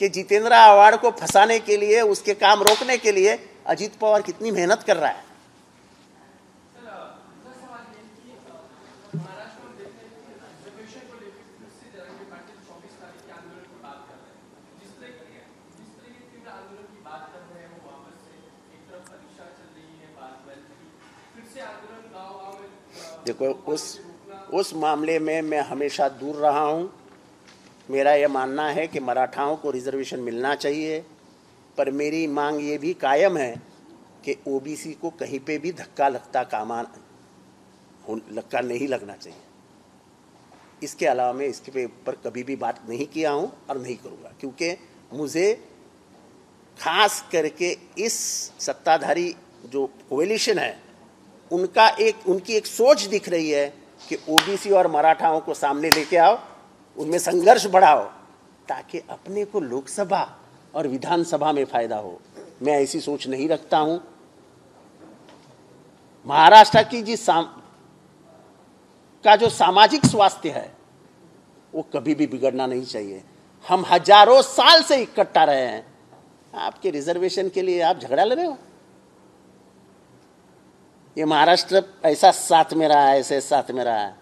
कि जितेंद्र आव्हाड को फंसाने के लिए, उसके काम रोकने के लिए अजीत पवार कितनी मेहनत कर रहा है। देखो, उस मामले में मैं हमेशा दूर रहा हूं। मेरा यह मानना है कि मराठाओं को रिजर्वेशन मिलना चाहिए, पर मेरी मांग ये भी कायम है कि ओबीसी को कहीं पे भी धक्का नहीं लगना चाहिए। इसके अलावा मैं इसके ऊपर कभी भी बात नहीं किया हूं और नहीं करूंगा, क्योंकि मुझे खास करके इस सत्ताधारी जो कोएलिशन है उनकी एक सोच दिख रही है कि ओबीसी और मराठाओं को सामने लेके आओ, उनमें संघर्ष बढ़ाओ, ताकि अपने को लोकसभा और विधानसभा में फायदा हो। मैं ऐसी सोच नहीं रखता हूं। महाराष्ट्र की का जो सामाजिक स्वास्थ्य है वो कभी भी बिगड़ना नहीं चाहिए। हम हजारों साल से इकट्ठा रहे हैं, आपके रिजर्वेशन के लिए आप झगड़ा ले रहे हो। ये महाराष्ट्र ऐसा साथ में रहा है, ऐसे साथ में रहा है,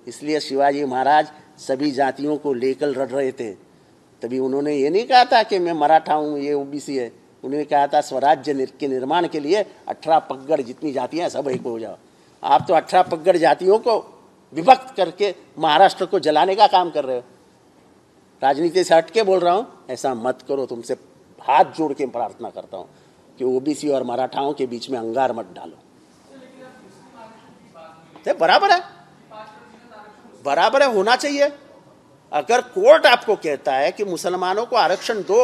इसलिए शिवाजी महाराज सभी जातियों को लेकर लड़ रहे थे। तभी उन्होंने ये नहीं कहा था कि मैं मराठा हूँ, ये ओबीसी है। उन्होंने कहा था स्वराज्य के निर्माण के लिए 18 पगड़ जितनी जातियां सब एक हो जाओ। आप तो 18 पगड़ जातियों को विभक्त करके महाराष्ट्र को जलाने का काम कर रहे हो। राजनीति से हट के बोल रहा हूँ, ऐसा मत करो। तुमसे हाथ जोड़ के प्रार्थना करता हूँ कि ओबीसी और मराठाओं के बीच में अंगार मत डालो। बराबर है, बराबर है, होना चाहिए। अगर कोर्ट आपको कहता है कि मुसलमानों को आरक्षण दो,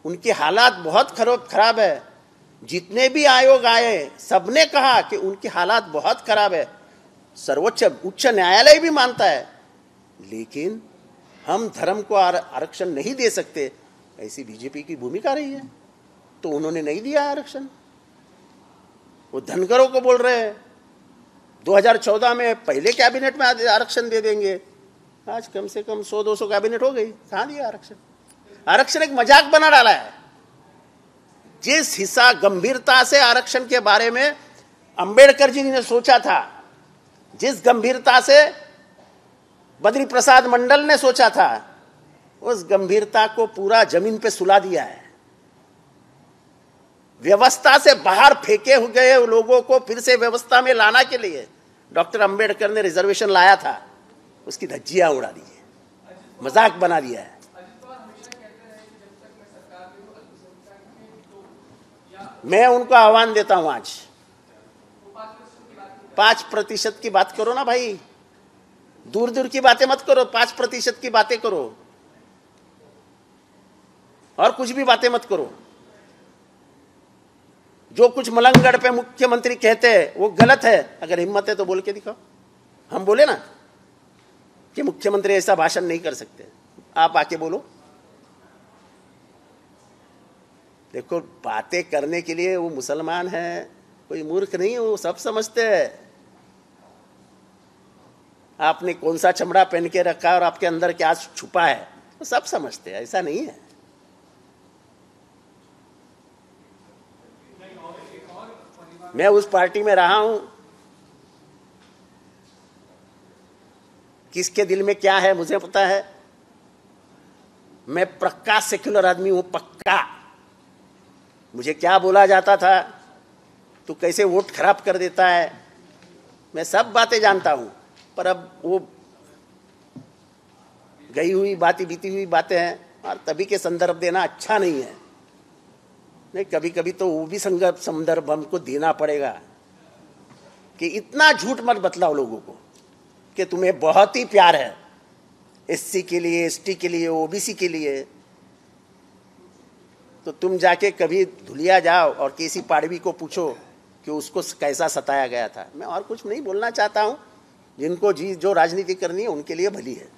उनके हालात बहुत खराब है, जितने भी आयोग आए सबने कहा कि उनके हालात बहुत खराब है, सर्वोच्च उच्च न्यायालय भी मानता है, लेकिन हम धर्म को आरक्षण नहीं दे सकते, ऐसी बीजेपी की भूमिका रही है, तो उन्होंने नहीं दिया आरक्षण। वो धनगरों को बोल रहे हैं 2014 में पहले कैबिनेट में आरक्षण दे देंगे, आज कम से कम 100-200 कैबिनेट हो गई, कहां दिया आरक्षण? आरक्षण एक मजाक बना डाला है। जिस हिस्सा गंभीरता से आरक्षण के बारे में अंबेडकर जी ने सोचा था, जिस गंभीरता से बद्री प्रसाद मंडल ने सोचा था, उस गंभीरता को पूरा जमीन पे सुला दिया है। व्यवस्था से बाहर फेंके हुए गए लोगों को फिर से व्यवस्था में लाना के लिए डॉक्टर अंबेडकर ने रिजर्वेशन लाया था, उसकी धज्जियां उड़ा दी है, मजाक बना दिया है। मैं उनको आह्वान देता हूं, आज 5% की बात करो ना भाई, दूर दूर की बातें मत करो, 5% की बातें करो, और कुछ भी बातें मत करो। जो कुछ मलंगगढ़ पे मुख्यमंत्री कहते हैं वो गलत है, अगर हिम्मत है तो बोल के दिखाओ। हम बोले ना, कि मुख्यमंत्री ऐसा भाषण नहीं कर सकते। आप आके बोलो। देखो, बातें करने के लिए वो मुसलमान है, कोई मूर्ख नहीं है, वो सब समझते हैं। आपने कौन सा चमड़ा पहन के रखा है और आपके अंदर क्या छुपा है, वो सब समझते हैं। ऐसा नहीं है। मैं उस पार्टी में रहा हूं, किसके दिल में क्या है मुझे पता है। मैं पक्का सेक्युलर आदमी हूं, पक्का। मुझे क्या बोला जाता था, तू कैसे वोट खराब कर देता है, मैं सब बातें जानता हूं। पर अब वो गई हुई बातें, बीती हुई बातें हैं, और तभी के संदर्भ देना अच्छा नहीं है। नहीं, कभी कभी तो वो भी संदर्भ हमको देना पड़ेगा कि इतना झूठ मत बतलाओ लोगों को कि तुम्हें बहुत ही प्यार है एससी के लिए, एसटी के लिए, ओबीसी के लिए। तो तुम जाके कभी धुलिया जाओ और केसी पाड़वी को पूछो कि उसको कैसा सताया गया था। मैं और कुछ नहीं बोलना चाहता हूं। जिनको जो राजनीति करनी है उनके लिए भली है।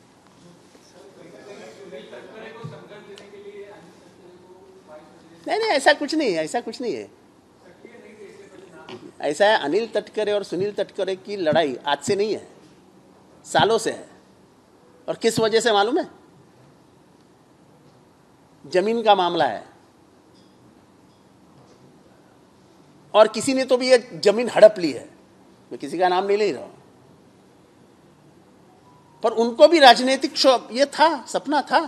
नहीं, ऐसा कुछ नहीं है, ऐसा कुछ नहीं है। ऐसा है, अनिल तटकरे और सुनील तटकरे की लड़ाई आज से नहीं है, सालों से है। और किस वजह से मालूम है? जमीन का मामला है। और किसी ने तो भी ये जमीन हड़प ली है, मैं किसी का नाम नहीं ले रहा हूं। पर उनको भी राजनीतिक ये था, सपना था।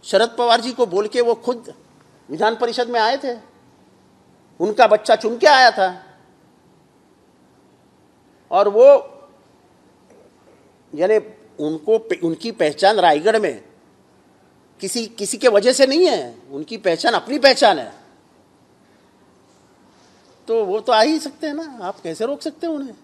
शरद पवार जी को बोल के वो खुद विधान परिषद में आए थे, उनका बच्चा चुन के आया था। और वो यानी उनकी पहचान रायगढ़ में किसी के वजह से नहीं है, उनकी पहचान अपनी पहचान है। तो वो तो आ ही सकते हैं ना, आप कैसे रोक सकते हैं उन्हें?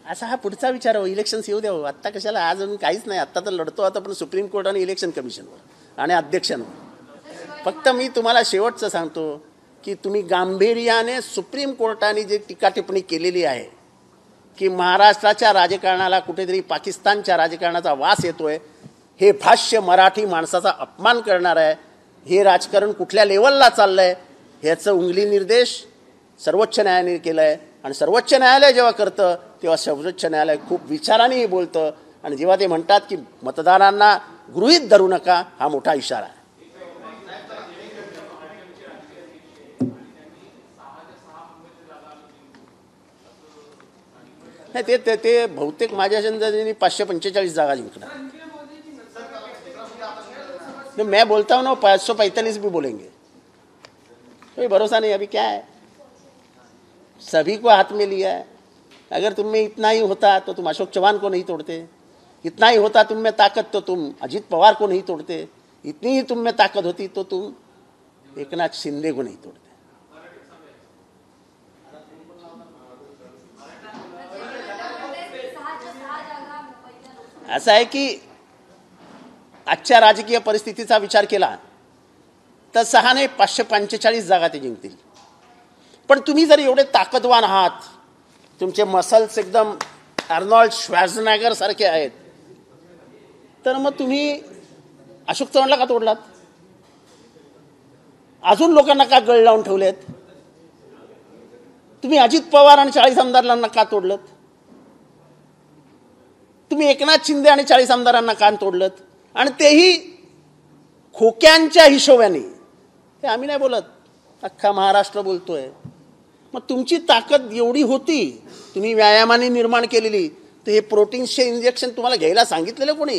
असा हा पुढचा विचार हो, इलेक्शन्स येऊ द्यावं आत्ता कशाला, आज अजून काहीच नाही। आत्ता तर लढतो आता पण सुप्रीम कोर्ट आणि इलेक्शन कमिशनवर आणि अध्यक्षांवर। फक्त मी तुम्हाला शेवटचं सांगतो की तुम्ही गांभीर्याने सुप्रीम कोर्टाने जे टीका टिप्पणी केलेली आहे की महाराष्ट्राच्या राजकारणाला कुठेतरी पाकिस्तानच्या राजकारणाचा वास येतोय, हे भाष्य मराठी माणसाचा अपमान करणार आहे, हे राजकारण कुठल्या लेवलला चाललंय, ह्याचं उंगली निर्देश सर्वोच्च न्यायालयाने केलंय। आणि सर्वोच्च न्यायालय जेव्हा करतं तेव्हा सर्वोच्च न्यायालय खूप विचारानेही बोलतं। आणि जेव्हा ते म्हणतात की मतदारांना गृहीत धरू नका, हा मोठा इशारा आहे। नाही, ते बहुतेक माझ्या अंदाजाने 545 जागा जिंकणार। मैं बोलता हूं ना, 545 भी बोलेंगे, कोई भरोसा नहीं। अभी क्या है, सभी को हाथ में लिया है। अगर तुम में इतना ही होता तो तुम अशोक चौहान को नहीं तोड़ते, इतना ही होता तुम में ताकत तो तुम अजीत पवार को नहीं तोड़ते, इतनी ही तुम में ताकत होती तो तुम एकनाथ शिंदे को नहीं तोड़ते। ऐसा है कि आजच्या राजकीय परिस्थितीचा विचार केला तर 6 नाही 545 जागा ते जिंकतील। पण तुम्ही जर एवढे ताकदवान आहात, तुमचे मसल्स एकदम अर्नॉल्ड श्वार्झनेगर सारखे आहेत, तर मग तुम्ही अशोक चव्हाणला का तोडलात? अजून लोकांना का गळ लावून ठेवलेत? तुम्ही अजित पवार आणि 40 आमदारांना का तोडलत? तुम्ही एकनाथ शिंदे आणि 40 आमदारांना का तोडलत? आणि तेही खोक्यांच्या हिशोबाने। हे आम्ही नाही बोलत, अख्खा महाराष्ट्र बोलतोय। मग तुमची ताकद एवढी होती, तुम्ही व्यायामाने निर्माण केलेली, तर हे प्रोटीन्सचे इंजेक्शन तुम्हाला घ्यायला सांगितलेलं कोणी?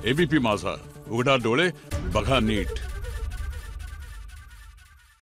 एबीपी माझा, उघडा डोळे बघा नीट।